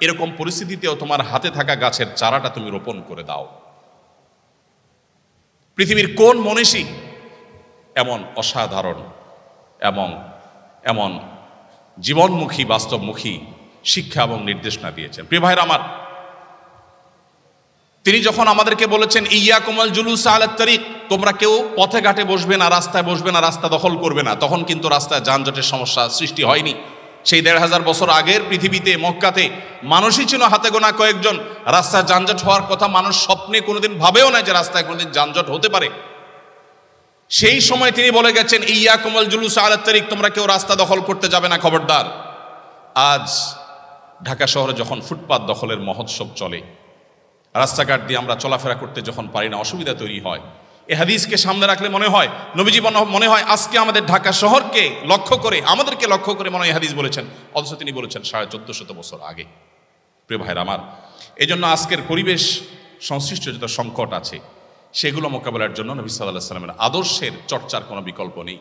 এরকম পরিস্থিতিতেও তোমার হাতে থাকা গাছের চারাটা তুমি রোপণ করে দাও। পৃথিবীর কোন মনীষী এমন অসাধারণ এবং এমন জীবনমুখী বাস্তবমুখী শিক্ষা এবং নির্দেশনা দিয়েছেন? প্রিয় ভাইরা আমার, তিনি যখন আমাদেরকে বলেছেন ইয়াকুমুল জুলুস আলা তারিক, তোমরা কেউ পথে ঘাটে বসবে না, রাস্তায় বসবে না, রাস্তা দখল করবে না, তখন কিন্তু রাস্তায় যানজটের সমস্যা সৃষ্টি হয়নি। সেই ১৫০০ বছর আগের পৃথিবীতে মক্কাতে মানুষই ছিল হাতে গোনা কয়েকজন। রাস্তায় যানজট হওয়ার কথা মানুষ স্বপ্নে কোনোদিন ভাবেও না যে রাস্তায় কোনোদিন যানজট হতে পারে। সেই সময় তিনি বলে গেছেন ইয়াকুমুল জুলুস আলা তারিক, তোমরা কেউ রাস্তা দখল করতে যাবে না, খবরদার। আজ ঢাকা শহরে যখন ফুটপাত দখলের মহোৎসব চলে, রাস্তাঘাট দিয়ে আমরা চলাফেরা করতে যখন পারি না, অসুবিধা তৈরি হয়, এ হাদিসকে সামনে রাখলে মনে হয় নবীজি মনে হয় আজকে আমাদের ঢাকা শহরকে লক্ষ্য করে, আমাদেরকে লক্ষ্য করে মনে হয় হাদিস বলেছেন, অথচ তিনি বলেছেন ১৪৫০ বছর আগে। প্রিয় ভাইরা আমার, এই জন্য আজকের পরিবেশ সংশ্লিষ্ট যত সংকট আছে সেগুলো মোকাবেলার জন্য নবী সাল্লাল্লাহু আলাইহি ওয়াসাল্লামের আদর্শের চর্চার কোনো বিকল্প নেই।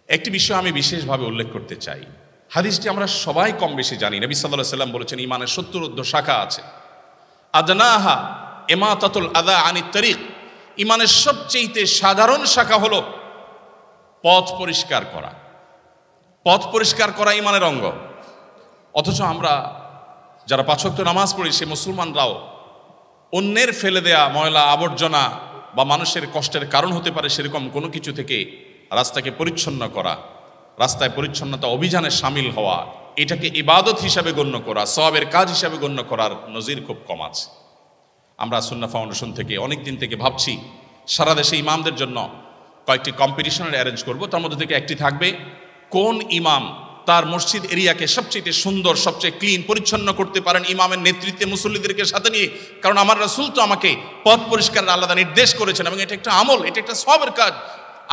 একটি বিষয় আমি বিশেষভাবে উল্লেখ করতে চাই, হাদিসটি আমরা সবাই কম বেশি জানি। নবী সাল্লাল্লাহু আলাইহি ওয়াসাল্লাম বলেছেন ঈমানের ৭০ শাখা আছে, আদনাহা ইমাতাতুল আযা আনিত তারিক, ঈমানের সবচেয়ে সাধারণ শাখা হলো পথ পরিষ্কার করা। পথ পরিষ্কার করা ঈমানের অঙ্গ। অথচ আমরা যারা ৫ ওয়াক্ত নামাজ পড়ি সে মুসলমানরাও অন্যের ফেলে দেয়া ময়লা আবর্জনা বা মানুষের কষ্টের কারণ হতে পারে সেরকম কোনো কিছু থেকে রাস্তাকে পরিচ্ছন্ন করা, রাস্তায় পরিচ্ছন্নতা অভিযানে সামিল হওয়া, এটাকে ইবাদত হিসাবে গণ্য করা, সওয়াবের কাজ হিসাবে গণ্য করার নজির খুব কম আছে। আমরা সুন্নাহ ফাউন্ডেশন থেকে অনেক দিন থেকে ভাবছি সারা দেশে ইমামদের জন্য কয়েকটি কম্পিটিশনের অ্যারেঞ্জ করব। তার মধ্যে থেকে একটি থাকবে কোন ইমাম তার মসজিদ এরিয়াকে সবচেয়ে সুন্দর, সবচেয়ে ক্লিন, পরিচ্ছন্ন করতে পারেন ইমামের নেতৃত্বে মুসল্লিদেরকে সাথে নিয়ে। কারণ আমার রাসূল তো আমাকে পথ পরিষ্কারের আলাদা নির্দেশ করেছেন এবং এটা একটা আমল, এটা একটা সওয়াবের কাজ।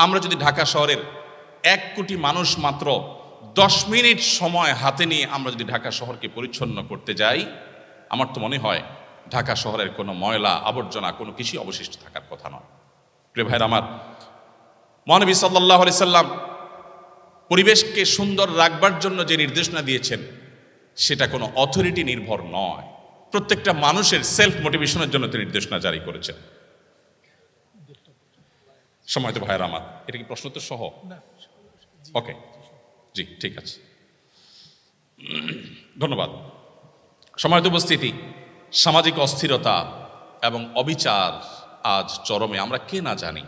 আমরা যদি ঢাকা শহরের ১ কোটি মানুষ মাত্র 10 মিনিট সময় হাতে নিয়ে আমরা যদি ঢাকা শহরকে পরিচ্ছন্ন করতে যাই, আমার তো মনে হয় ঢাকা শহরের কোনো ময়লা আবর্জনা কোনো কিছুই অবশিষ্ট থাকার কথা নয়। প্রিয় ভাইরা আমার, মহানবী সাল্লাল্লাহু আলাইহি সাল্লাম পরিবেশকে সুন্দর রাখবার জন্য যে নির্দেশনা দিয়েছেন সেটা কোনো অথরিটি নির্ভর নয়, প্রত্যেকটা মানুষের সেলফ মোটিভেশনের জন্য তিনি নির্দেশনা জারি করেছেন। সময় তো ভাইরা আমার, এটা কি প্রশ্ন তো সহ? ওকে, জি ঠিক আছে, ধন্যবাদ। সময় তো উপস্থিতি, সামাজিক অস্থিরতা এবং অবিচার আজ চরমে, আমরা কে না জানি।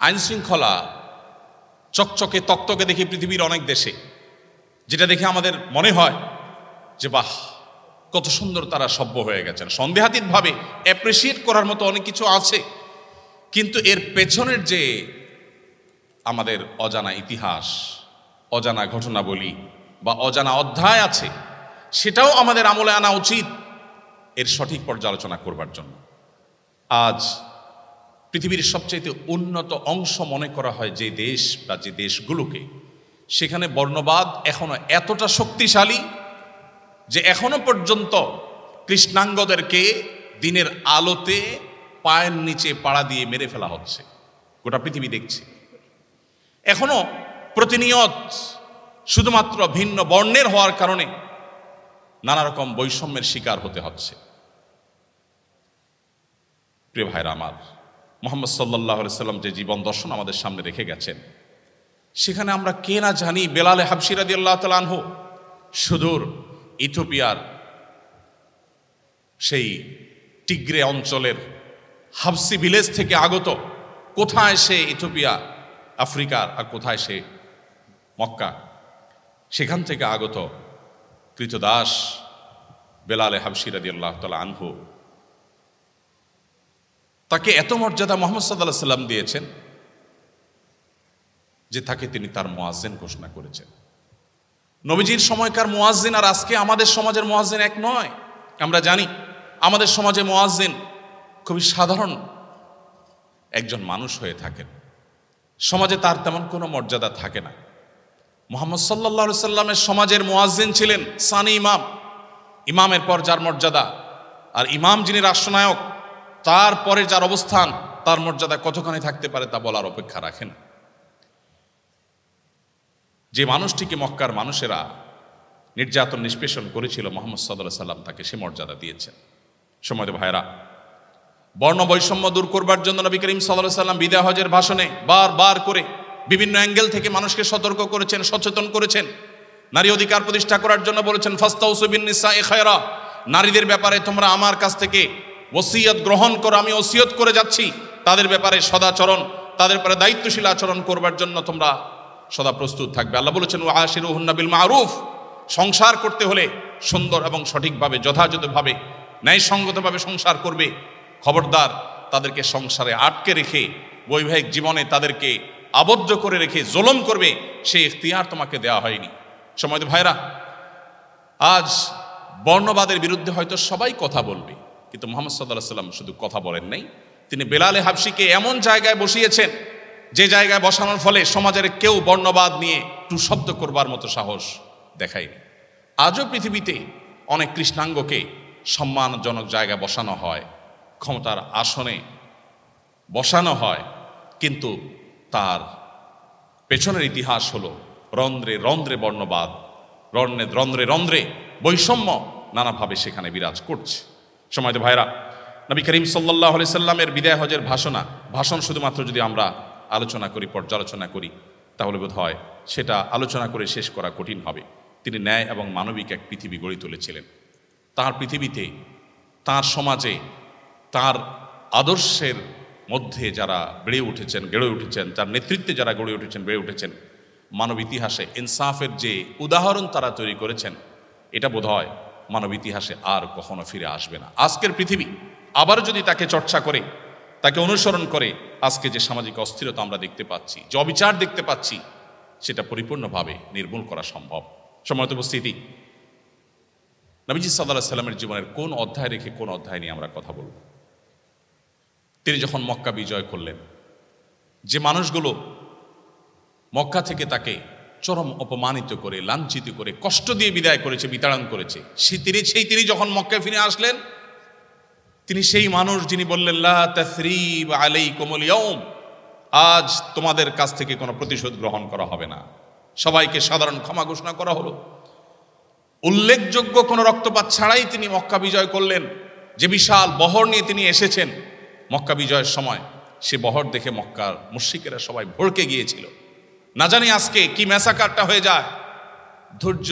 আইন শৃঙ্খলা চকচকে তকতকে দেখি পৃথিবীর অনেক দেশে, যেটা দেখে আমাদের মনে হয় যে বাহ, কত সুন্দর তারা সভ্য হয়ে গেছেন। সন্দেহাতীতভাবে অ্যাপ্রিসিয়েট করার মতো অনেক কিছু আছে, কিন্তু এর পেছনের যে আমাদের অজানা ইতিহাস, অজানা ঘটনাবলী বা অজানা অধ্যায় আছে, সেটাও আমাদের আমলে আনা উচিত এর সঠিক পর্যালোচনা করবার জন্য। আজ পৃথিবীর সবচেয়ে উন্নত অংশ মনে করা হয় যে দেশ বা যে দেশগুলোকে, সেখানে বর্ণবাদ এখনো এতটা শক্তিশালী যে এখনো পর্যন্ত কৃষ্ণাঙ্গদেরকে দিনের আলোতে পায়ের নিচে পাড়া দিয়ে মেরে ফেলা হচ্ছে, গোটা পৃথিবী দেখছে। এখনো প্রতিনিয়ত শুধুমাত্র ভিন্ন বর্ণের হওয়ার কারণে নানা রকম বৈষম্যের শিকার হতে হচ্ছে। প্রিয় ভাইরা আমার, মুহাম্মদ সাল্লাল্লাহু আলাইহি সাল্লাম যে জীবন দর্শন আমাদের সামনে রেখে গেছেন, সেখানে আমরা কে না জানি বেলাল হাবশী রাদিয়াল্লাহু তাআলা আনহু সুদূর ইথিওপিয়ার সেই টিগ্রে অঞ্চলের হাবসি ভিলেজ থেকে আগত, কোথায় সে ইথিওপিয়া আফ্রিকার আর কোথায় সে মক্কা, সেখান থেকে আগত কৃতদাস বেলাল হাবশী রাদিয়াল্লাহু তাআলা আনহু, তাকে এত মর্যাদা মুহাম্মদ সাল্লাল্লাহু আলাইহি সাল্লাম দিয়েছেন যে তাকে তিনি তার মুয়াজ্জিন ঘোষণা করেছেন। নবীজির সময়কার মুয়াজ্জিন আর আজকে আমাদের সমাজের মুয়াজ্জিন এক নয়। আমরা জানি আমাদের সমাজে মুয়াজ্জিন খুবই সাধারণ একজন মানুষ হয়ে থাকেন, সমাজে তার তেমন কোনো মর্যাদা থাকে না। মুহাম্মদ সাল্লাল্লাহু আলাইহি সাল্লামের সমাজের মুয়াজ্জিন ছিলেন, সানি ইমাম, ইমামের পর যার মর্যাদা, আর ইমাম যিনি রাষ্ট্রনায়ক তার পরে যার অবস্থান, তার মর্যাদা কতখানি থাকতে পারে তা বলার অপেক্ষা রাখেন। যে মানুষটিকে মক্কার মানুষেরা নির্যাতন নিষ্পেষণ করেছিল, মুহাম্মদ সাল্লাল্লাহু আলাইহি সাল্লাম তাকে সে মর্যাদা দিয়েছেন। সময়ত ভাইরা, বর্ণ বৈষম্য দূর করবার জন্য নবী করিম সাল্লাল্লাহু আলাইহি সাল্লাম বিদায় হজের ভাষণে বারবার করে বিভিন্ন অ্যাঙ্গেল থেকে মানুষকে সতর্ক করেছেন, সচেতন করেছেন। নারী অধিকার প্রতিষ্ঠা করার জন্য বলেছেন, ফাস্তাউসু বিন-নিসাই খায়রা, নারীদের ব্যাপারে তোমরা আমার কাছ থেকে ওসিয়ত গ্রহণ করো, আমি ওসিয়ত করে যাচ্ছি, তাদের ব্যাপারে সদাচরণ, তাদের ব্যাপারে দায়িত্বশীল আচরণ করবার জন্য তোমরা সদা প্রস্তুত থাকবে। আল্লাহ বলেছেন, ওয়া আশিরুহুন্না বিল মারুফ, সংসার করতে হলে সুন্দর এবং সঠিকভাবে, যথাযথভাবে, ন্যায়সঙ্গতভাবে সংসার করবে। খবরদার তাদেরকে সংসারে আটকে রেখে, বৈবাহিক জীবনে তাদেরকে আবদ্ধ করে রেখে জুলুম করবে, সেই ইখতিয়ার তোমাকে দেওয়া হয়নি। সময়ত ভাইরা, আজ বর্ণবাদের বিরুদ্ধে হয়তো সবাই কথা বলবে, কিন্তু মুহাম্মদ সাল্লাল্লাহু আলাইহি সাল্লাম শুধু কথা বলেন নাই, তিনি বেলালে হাবশিকে এমন জায়গায় বসিয়েছেন যে জায়গায় বসানোর ফলে সমাজের কেউ বর্ণবাদ নিয়ে টু শব্দ করবার মতো সাহস দেখায়নি। আজও পৃথিবীতে অনেক কৃষ্ণাঙ্গকে সম্মানজনক জায়গায় বসানো হয়, ক্ষমতার আসনে বসানো হয়, কিন্তু তার পেছনের ইতিহাস হলো রন্ধ্রে রন্ধ্রে বর্ণবাদ, রন্ধ্রে রন্ধ্রে বৈষম্য নানাভাবে সেখানে বিরাজ করছে। সময়ত ভাইরা, নবী করিম সাল্লাল্লাহু আলাইহি সাল্লামের বিদায় হজের ভাষণ শুধুমাত্র যদি আমরা আলোচনা করি, পর্যালোচনা করি, তাহলে বোধ হয় সেটা আলোচনা করে শেষ করা কঠিন হবে। তিনি ন্যায় এবং মানবিক এক পৃথিবী গড়ে তুলেছিলেন। তার পৃথিবীতে, তার সমাজে, তার আদর্শের মধ্যে যারা গড়ে উঠেছেন, তার নেতৃত্বে যারা গড়ে উঠেছেন, বেড়ে উঠেছেন, মানব ইতিহাসে ইনসাফের যে উদাহরণ তারা তৈরি করেছেন, এটা বোধহয় মানব ইতিহাসে আর কখনো ফিরে আসবে না। আজকের পৃথিবী আবার যদি তাকে চর্চা করে, তাকে অনুসরণ করে, আজকে যে সামাজিক অস্থিরতা আমরা দেখতে পাচ্ছি, যে অবিচার দেখতে পাচ্ছি, সেটা পরিপূর্ণভাবে নির্মূল করা সম্ভব। সম্মানিত উপস্থিতি, নবীজি সাল্লাল্লাহু আলাইহি সাল্লামের জীবনের কোন অধ্যায় রেখে কোন অধ্যায় নিয়ে আমরা কথা বলব? তিনি যখন মক্কা বিজয় করলেন, যে মানুষগুলো মক্কা থেকে তাকে চরম অপমানিত করে, লাঞ্ছিত করে, কষ্ট দিয়ে বিদায় করেছে, বিতাড়ন করেছে, তিনি যখন মক্কায় ফিরে আসলেন, তিনি সেই মানুষ যিনি বললেন, লা তাসরিব আলাইকুমুল ইয়াউম, আজ তোমাদের কাছ থেকে কোনো প্রতিশোধ গ্রহণ করা হবে না, সবাইকে সাধারণ ক্ষমা ঘোষণা করা হলো। উল্লেখযোগ্য কোনো রক্তপাত ছাড়াই তিনি মক্কা বিজয় করলেন। যে বিশাল বহর নিয়ে তিনি এসেছেন মক্কা বিজয়ের সময়, সে বহর দেখে মক্কার মুশরিকেরা সবাই ভড়কে গিয়েছিল। না জানি আজকে কি ম্যাসাকারটা হয়ে যায়। ধৈর্য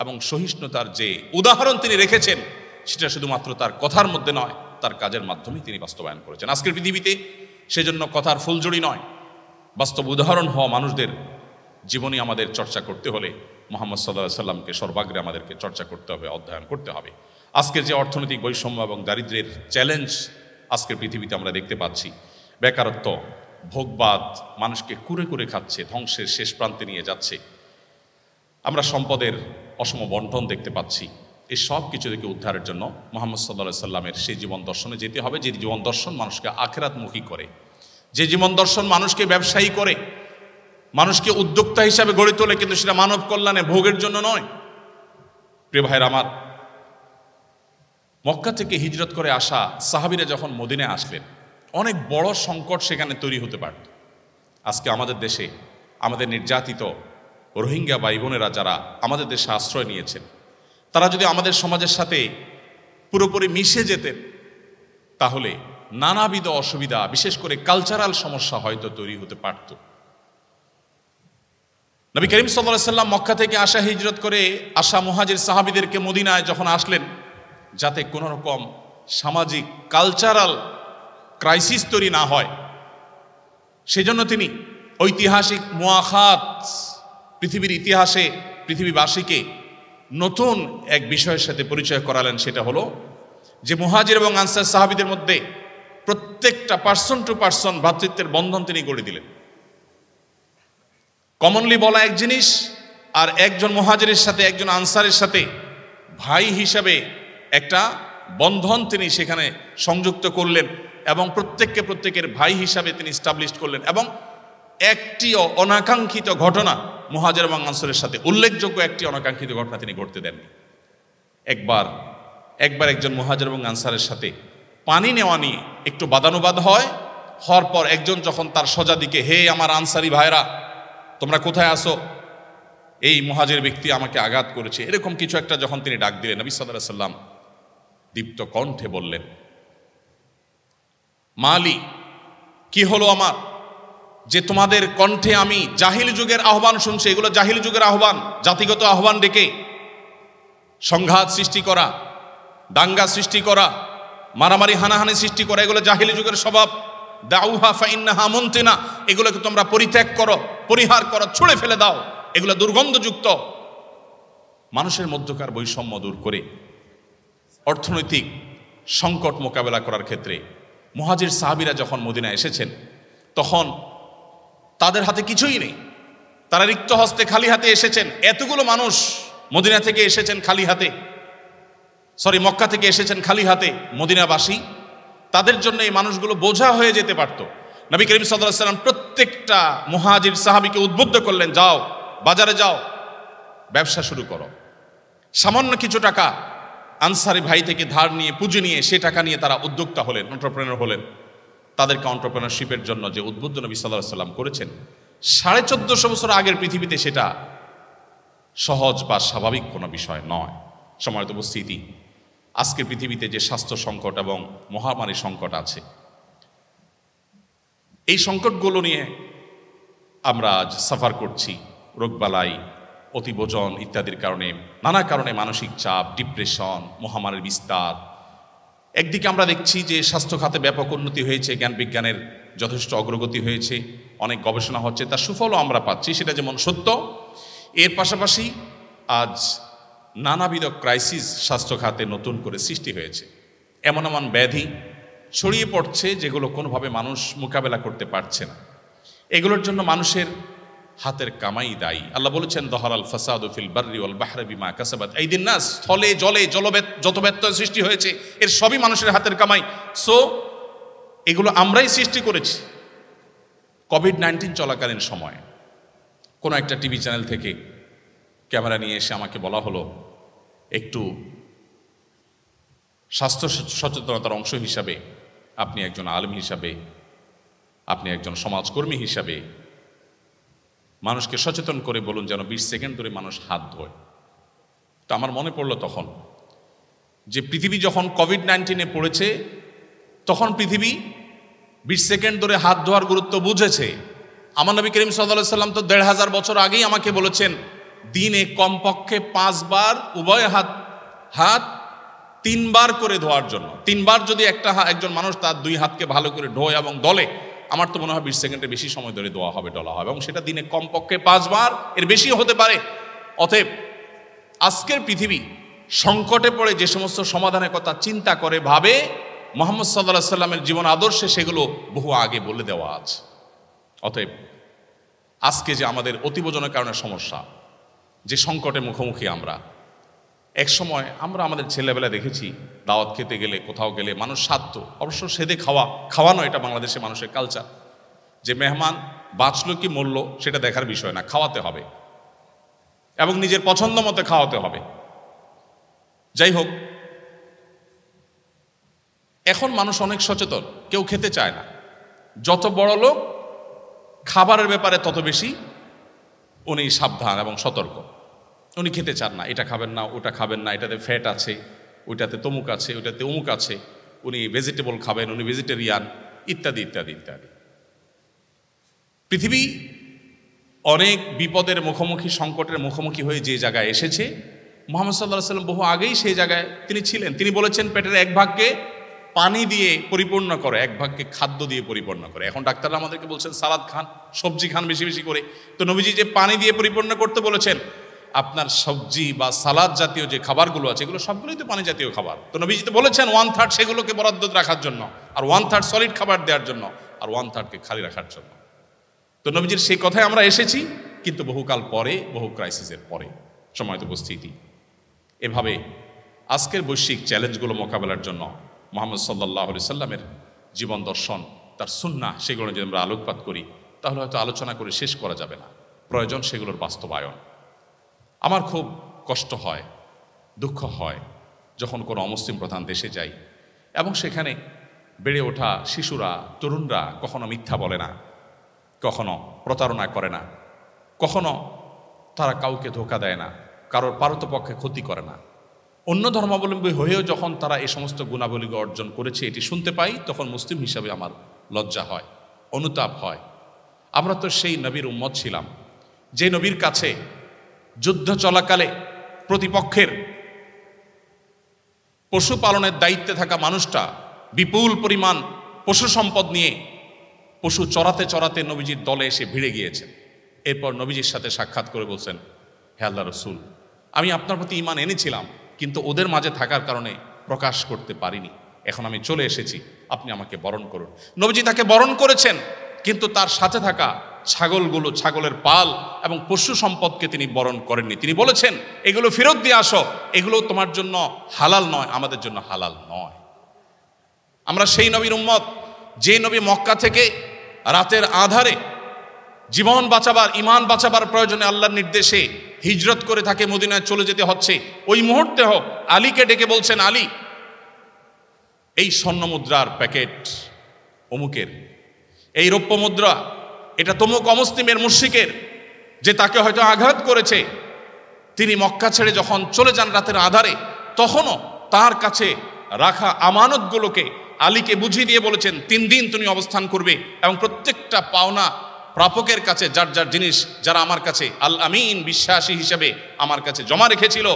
এবং সহিষ্ণুতার যে উদাহরণ তিনি রেখেছেন, সেটা শুধুমাত্র তার কথার মধ্যে নয়, তার কাজের মাধ্যমে তিনি বাস্তবায়ন করেছেন। আজকের পৃথিবীতে সেজন্য কথার ফুলজড়ি নয়, বাস্তব উদাহরণ হওয়া মানুষদের জীবনী আমাদের চর্চা করতে হলে মুহাম্মদ সাল্লাল্লাহু আলাইহি সাল্লামকে সর্বাগ্রে আমাদেরকে চর্চা করতে হবে, অধ্যয়ন করতে হবে। আজকের যে অর্থনৈতিক বৈষম্য এবং দারিদ্র্যের চ্যালেঞ্জ আজকের পৃথিবীতে আমরা দেখতে পাচ্ছি, বেকারত্ব, ভোগবাদ মানুষকে কুরে কুরে খাচ্ছে, ধ্বংসের শেষ প্রান্তে নিয়ে যাচ্ছে, আমরা সম্পদের অসম বন্টন দেখতে পাচ্ছি। এই সব কিছু থেকে উদ্ধারের জন্য মুহাম্মদ সাল্লাল্লাহু আলাইহি সাল্লামের সেই জীবন দর্শনে যেতে হবে, যে জীবন দর্শন মানুষকে আখিরাতমুখী করে, যে জীবন দর্শন মানুষকে ব্যবসায়ী করে, মানুষকে উদ্যোক্তা হিসাবে গড়ে তোলে, কিন্তু সেটা মানব কল্যাণে, ভোগের জন্য নয়। প্রিয় ভাইরা আমার, মক্কা থেকে হিজরত করে আসা সাহাবীরা যখন মদিনায় আসলেন, অনেক বড় সংকট সেখানে তৈরি হতে পারত। আজকে আমাদের দেশে আমাদের নির্যাতিত রোহিঙ্গা ভাই বোনেরা যারা আমাদের দেশে আশ্রয় নিয়েছেন, তারা যদি আমাদের সমাজের সাথে পুরোপুরি মিশে যেতেন, তাহলে নানাবিধ অসুবিধা, বিশেষ করে কালচারাল সমস্যা হয়তো তৈরি হতে পারত। নবী করিম সাল্লাল্লাহু আলাইহি সাল্লাম মক্কা থেকে হিজরত করে আসা মুহাজির সাহাবীদেরকে মদিনায় যখন আসলেন, যাতে কোনো রকম সামাজিক কালচারাল ক্রাইসিস তৈরি না হয়, সেজন্য তিনি ঐতিহাসিক মুআখাত, পৃথিবীর ইতিহাসে পৃথিবীবাসীকে নতুন এক বিষয়ের সাথে পরিচয় করালেন। সেটা হলো যে মুহাজির এবং আনসার সাহাবীদের মধ্যে প্রত্যেকটা পার্সন টু পার্সন ভ্রাতৃত্বের বন্ধন তিনি গড়ে দিলেন। কমনলি বলা এক জিনিস, আর একজন মুহাজিরের সাথে একজন আনসারের সাথে ভাই হিসাবে একটা বন্ধন তিনি সেখানে সংযুক্ত করলেন, এবং প্রত্যেকের ভাই হিসাবে তিনি স্টাবলিশ করলেন। এবং একটি অনাকাঙ্ক্ষিত ঘটনা মুহাজির এবং আনসারের সাথে উল্লেখযোগ্য একটি অনাকাঙ্ক্ষিত ঘটনা তিনি ঘটতে দেননি। একবার একজন মুহাজির এবং আনসারের সাথে পানি নেওয়া নিয়ে একটু বাদানুবাদ হওয়ার পর একজন যখন তার সোজা দিকে, হে আমার আনসারি ভাইরা, তোমরা কোথায় আসো, এই মুহাজির ব্যক্তি আমাকে আঘাত করেছে, এরকম কিছু একটা যখন তিনি ডাক দিলেন, নবী সাল্লাল্লাহু আলাইহি সাল্লাম দীপ্ত কণ্ঠে বললেন, মালি, কি হলো আমার, যে তোমাদের কণ্ঠে আমি জাহিলি যুগের আহ্বান শুনছি। এগুলো জাহিলি যুগের আহ্বান, জাতিগত আহ্বান ডেকে সংঘাত সৃষ্টি করা, দাঙ্গা সৃষ্টি করা, মারামারি হানাহানি সৃষ্টি করা, এগুলো জাহিলি যুগের স্বভাব। দাউহা ফাইন্নাহা মুনতিনা, এগুলোকে তোমরা পরিত্যাগ করো, পরিহার করো, ছুঁড়ে ফেলে দাও, এগুলো দুর্গন্ধযুক্ত। মানুষের মধ্যকার বৈষম্য দূর করে অর্থনৈতিক সংকট মোকাবেলা করার ক্ষেত্রে মুহাজির সাহাবীরা যখন মদিনায় এসেছেন, তখন তাদের হাতে কিছুই নেই, তারা রিক্ত হস্তে খালি হাতে এসেছেন। এতগুলো মানুষ মদিনা থেকে এসেছেন খালি হাতে, মক্কা থেকে এসেছেন খালি হাতে মদিনাবাসী, তাদের জন্য এই মানুষগুলো বোঝা হয়ে যেতে পারত। নবী করিম সাল্লাল্লাহু আলাইহি ওয়াসাল্লাম প্রত্যেকটা মুহাজির সাহাবীকে উদ্বুদ্ধ করলেন, যাও বাজারে যাও, ব্যবসা শুরু করো। সামান্য কিছু টাকা আনসারি ভাই থেকে ধার নিয়ে, পুঁজি নিয়ে, সে টাকা নিয়ে তারা উদ্যোক্তা হলেন, এন্টারপ্রেনার হলেন। তাদেরকে এন্টারপ্রেনারশিপের জন্য যে উদ্বুদ্ধ নবী সাল্লাল্লাহু আলাইহি ওয়াসাল্লাম করেছেন, 1450 বছর আগের পৃথিবীতে সেটা সহজ বা স্বাভাবিক কোনো বিষয় নয়। সম্মানিত উপস্থিতি, আজকের পৃথিবীতে যে স্বাস্থ্য সংকট এবং মহামারী সংকট আছে, এই সংকটগুলো নিয়ে আমরা আজ সাফার করছি। রোগবালাই, অতিভোজন ইত্যাদির কারণে, নানা কারণে মানসিক চাপ, ডিপ্রেশন, মহামারীর বিস্তার। একদিকে আমরা দেখছি যে স্বাস্থ্য খাতে ব্যাপক উন্নতি হয়েছে, জ্ঞান বিজ্ঞানের যথেষ্ট অগ্রগতি হয়েছে, অনেক গবেষণা হচ্ছে, তার সুফলও আমরা পাচ্ছি, সেটা যেমন সত্য। এর পাশাপাশি আজ নানাবিধ ক্রাইসিস স্বাস্থ্য খাতে নতুন করে সৃষ্টি হয়েছে। এমন এমন ব্যাধি ছড়িয়ে পড়ছে যেগুলো কোনোভাবে মানুষ মোকাবেলা করতে পারছে না। এগুলোর জন্য মানুষের হাতের কামাই দায়ী। আল্লাহ বলেছেন, দহরাল ফাসাদু ফিল বাররি ওয়াল বাহরি বিমা কাসাবাত আইদিন নাস, স্থলে জলে যত ব্যত্যয় সৃষ্টি হয়েছে এর সবই মানুষের হাতের কামাই। সো এগুলো আমরাই সৃষ্টি করেছি। কোভিড-19 চলাকালীন সময়ে কোনো একটা টিভি চ্যানেল থেকে ক্যামেরা নিয়ে এসে আমাকে বলা হলো, একটু স্বাস্থ্য সচেতনতার অংশ হিসাবে, আপনি একজন আলেম হিসাবে, আপনি একজন সমাজকর্মী হিসাবে মানুষকে সচেতন করে বলুন যেন 20 সেকেন্ড ধরে মানুষ হাত ধোয়। তো আমার মনে পড়লো তখন যে পৃথিবী যখন কোভিড-19 পড়েছে, তখন পৃথিবী 20 সেকেন্ড ধরে হাত ধোয়ার গুরুত্ব বুঝেছে। আমার নবী করিম সাল্লাল্লাহু আলাইহি ওয়াসাল্লাম তো 1500 বছর আগেই আমাকে বলেছেন, দিনে কমপক্ষে 5 বার উভয় হাত 3 বার করে ধোয়ার জন্য। 3 বার যদি একজন মানুষ তার 2 হাতকে ভালো করে ধোয় এবং দলে, আমার তো মনে হয় 20 সেকেন্ডের বেশি সময় ধরে ধোয়া হবে, ডলা হবে, এবং সেটা দিনে কমপক্ষে 5 বার, এর বেশিও হতে পারে। অতএব আজকের পৃথিবী সংকটে পড়ে যে সমস্ত সমাধানের কথা চিন্তা করে ভাবে, মুহাম্মদ সাল্লাল্লাহু আলাইহি সাল্লামের জীবন আদর্শে সেগুলো বহু আগে বলে দেওয়া আছে। অতএব আজকে যে আমাদের অতিভোজনের কারণে সমস্যা, যে সংকটে মুখোমুখি আমরা, এক সময় আমরা আমাদের ছেলেবেলা দেখেছি, দাওয়াত খেতে গেলে, কোথাও গেলে মানুষ সাধ্য, অবশ্য সেদে খাওয়ানো, এটা বাংলাদেশে মানুষের কালচার, যে মেহমান বাঁচলো কি মরলো সেটা দেখার বিষয় না, খাওয়াতে হবে এবং নিজের পছন্দ মতো খাওয়াতে হবে। যাই হোক, এখন মানুষ অনেক সচেতন, কেউ খেতে চায় না। যত বড় লোক খাবারের ব্যাপারে তত বেশি উনি সাবধান এবং সতর্ক। উনি খেতে চান না, এটা খাবেন না, ওটা খাবেন না, এটাতে ফ্যাট আছে, ওইটাতে তমুক আছে, ওইটাতে অমুক আছে, উনি ভেজিটেবল খাবেন, উনি ভেজিটেরিয়ান, ইত্যাদি ইত্যাদি ইত্যাদি। পৃথিবী অনেক বিপদের মুখোমুখি, সংকটের মুখোমুখি হয়ে যে জায়গায় এসেছে, মুহাম্মদ সাল্লাল্লাহু আলাইহি ওয়াসাল্লাম বহু আগেই সেই জায়গায় তিনি ছিলেন। তিনি বলেছেন, পেটের 1 ভাগকে পানি দিয়ে পরিপূর্ণ করে, 1 ভাগকে খাদ্য দিয়ে পরিপূর্ণ করে। এখন ডাক্তাররা আমাদেরকে বলছেন সালাদ খান, সবজি খান বেশি বেশি করে। তো নবীজি যে পানি দিয়ে পরিপূর্ণ করতে বলেছেন, আপনার সবজি বা সালাদ জাতীয় যে খাবারগুলো আছে, এগুলো সবগুলোই তো পানি জাতীয় খাবার। তো নবীজি তো বলেছেন 1/3 সেগুলোকে বরাদ্দ রাখার জন্য, আর 1/3 সলিড খাবার দেওয়ার জন্য, আর 1/3কে খালি রাখার জন্য। তো নবীজির সেই কথায় আমরা এসেছি, কিন্তু বহুকাল পরে, বহু ক্রাইসিসের পরে। সময়ত উপস্থিতি, এভাবে আজকের বৈশ্বিক চ্যালেঞ্জগুলো মোকাবেলার জন্য মুহাম্মদ সাল্লাল্লাহু আলাইহি সাল্লামের জীবন দর্শন, তার সুন্নাহ, সেগুলো যদি আমরা আলোকপাত করি, তাহলে হয়তো আলোচনা করে শেষ করা যাবে না। প্রয়োজন সেগুলোর বাস্তবায়ন। আমার খুব কষ্ট হয়, দুঃখ হয় যখন কোনো অমুসলিম প্রধান দেশে যাই এবং সেখানে বেড়ে ওঠা শিশুরা, তরুণরা কখনো মিথ্যা বলে না, কখনো প্রতারণা করে না, কখনো তারা কাউকে ধোঁকা দেয় না, কারোর পারতপক্ষে ক্ষতি করে না। অন্য ধর্মাবলম্বী হয়েও যখন তারা এই সমস্ত গুণাবলী অর্জন করেছে এটি শুনতে পাই, তখন মুসলিম হিসাবে আমার লজ্জা হয়, অনুতাপ হয়। আমরা তো সেই নবীর উম্মত ছিলাম যে নবীর কাছে যুদ্ধ চলাকালে প্রতিপক্ষের পশুপালনের দায়িত্বে থাকা মানুষটা বিপুল পরিমাণ পশু সম্পদ নিয়ে পশু চড়াতে চড়াতে নবীজির দলে এসে ভিড়ে গিয়েছেন। এরপর নবীজির সাথে সাক্ষাৎ করে বলছেন, হে আল্লাহ রসুল, আমি আপনার প্রতি ঈমান এনেছিলাম, কিন্তু ওদের মাঝে থাকার কারণে প্রকাশ করতে পারিনি। এখন আমি চলে এসেছি, আপনি আমাকে বরণ করুন। নবীজি তাকে বরণ করেছেন, কিন্তু তার সাথে থাকা ছাগলগুলো, ছাগলের পাল এবং পশু সম্পদকে তিনি বরণ করেননি। তিনি বলেছেন, এগুলো ফেরত দিয়ে আসো, এগুলো তোমার জন্য হালাল নয়, আমাদের জন্য হালাল নয়। আমরা সেই নবীর উম্মত যে নবী মক্কা থেকে রাতের আধারে জীবন বাঁচাবার, ঈমান বাঁচাবার প্রয়োজনে আল্লাহর নির্দেশে হিজরত করে তাকে মদিনায় চলে যেতে হচ্ছে। ওই মুহূর্তে হোক আলীকে ডেকে বলছেন, আলী, এই স্বর্ণ মুদ্রার প্যাকেট অমুকের, এই রৌপ্য মুদ্রা এটা তমুক অমুসলিমের মুশরিকের, যে তাকে হয়তো আঘাত করেছে। তিনি মক্কা ছেড়ে যখন চলে যান রাতের আধারে, তখনও তার কাছে রাখা আমানতগুলোকে আলীকে বুঝিয়ে দিয়ে বলেছেন, 3 দিন তুমি অবস্থান করবে এবং প্রত্যেকটা পাওনা প্রাপকের কাছে যার যার জিনিস যারা আমার কাছে আল আমিন বিশ্বাসী হিসেবে আমার কাছে জমা রেখেছিল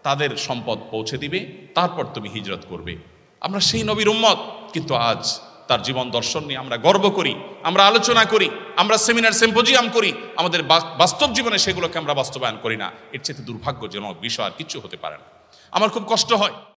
তাদের সম্পদ পৌঁছে দিবে, তারপর তুমি হিজরত করবে। আমরা সেই নবীর উম্মত, কিন্তু আজ তার জীবন দর্শন নিয়ে আমরা গর্ব করি, আমরা আলোচনা করি, আমরা সেমিনার সিম্পোজিয়াম করি, আমাদের বাস্তব জীবনে সেগুলোকে আমরা বাস্তবায়ন করি না। এর চেয়ে দুর্ভাগ্যজনক বিষয় আর কিছু হতে পারে না। আমার খুব কষ্ট হয়।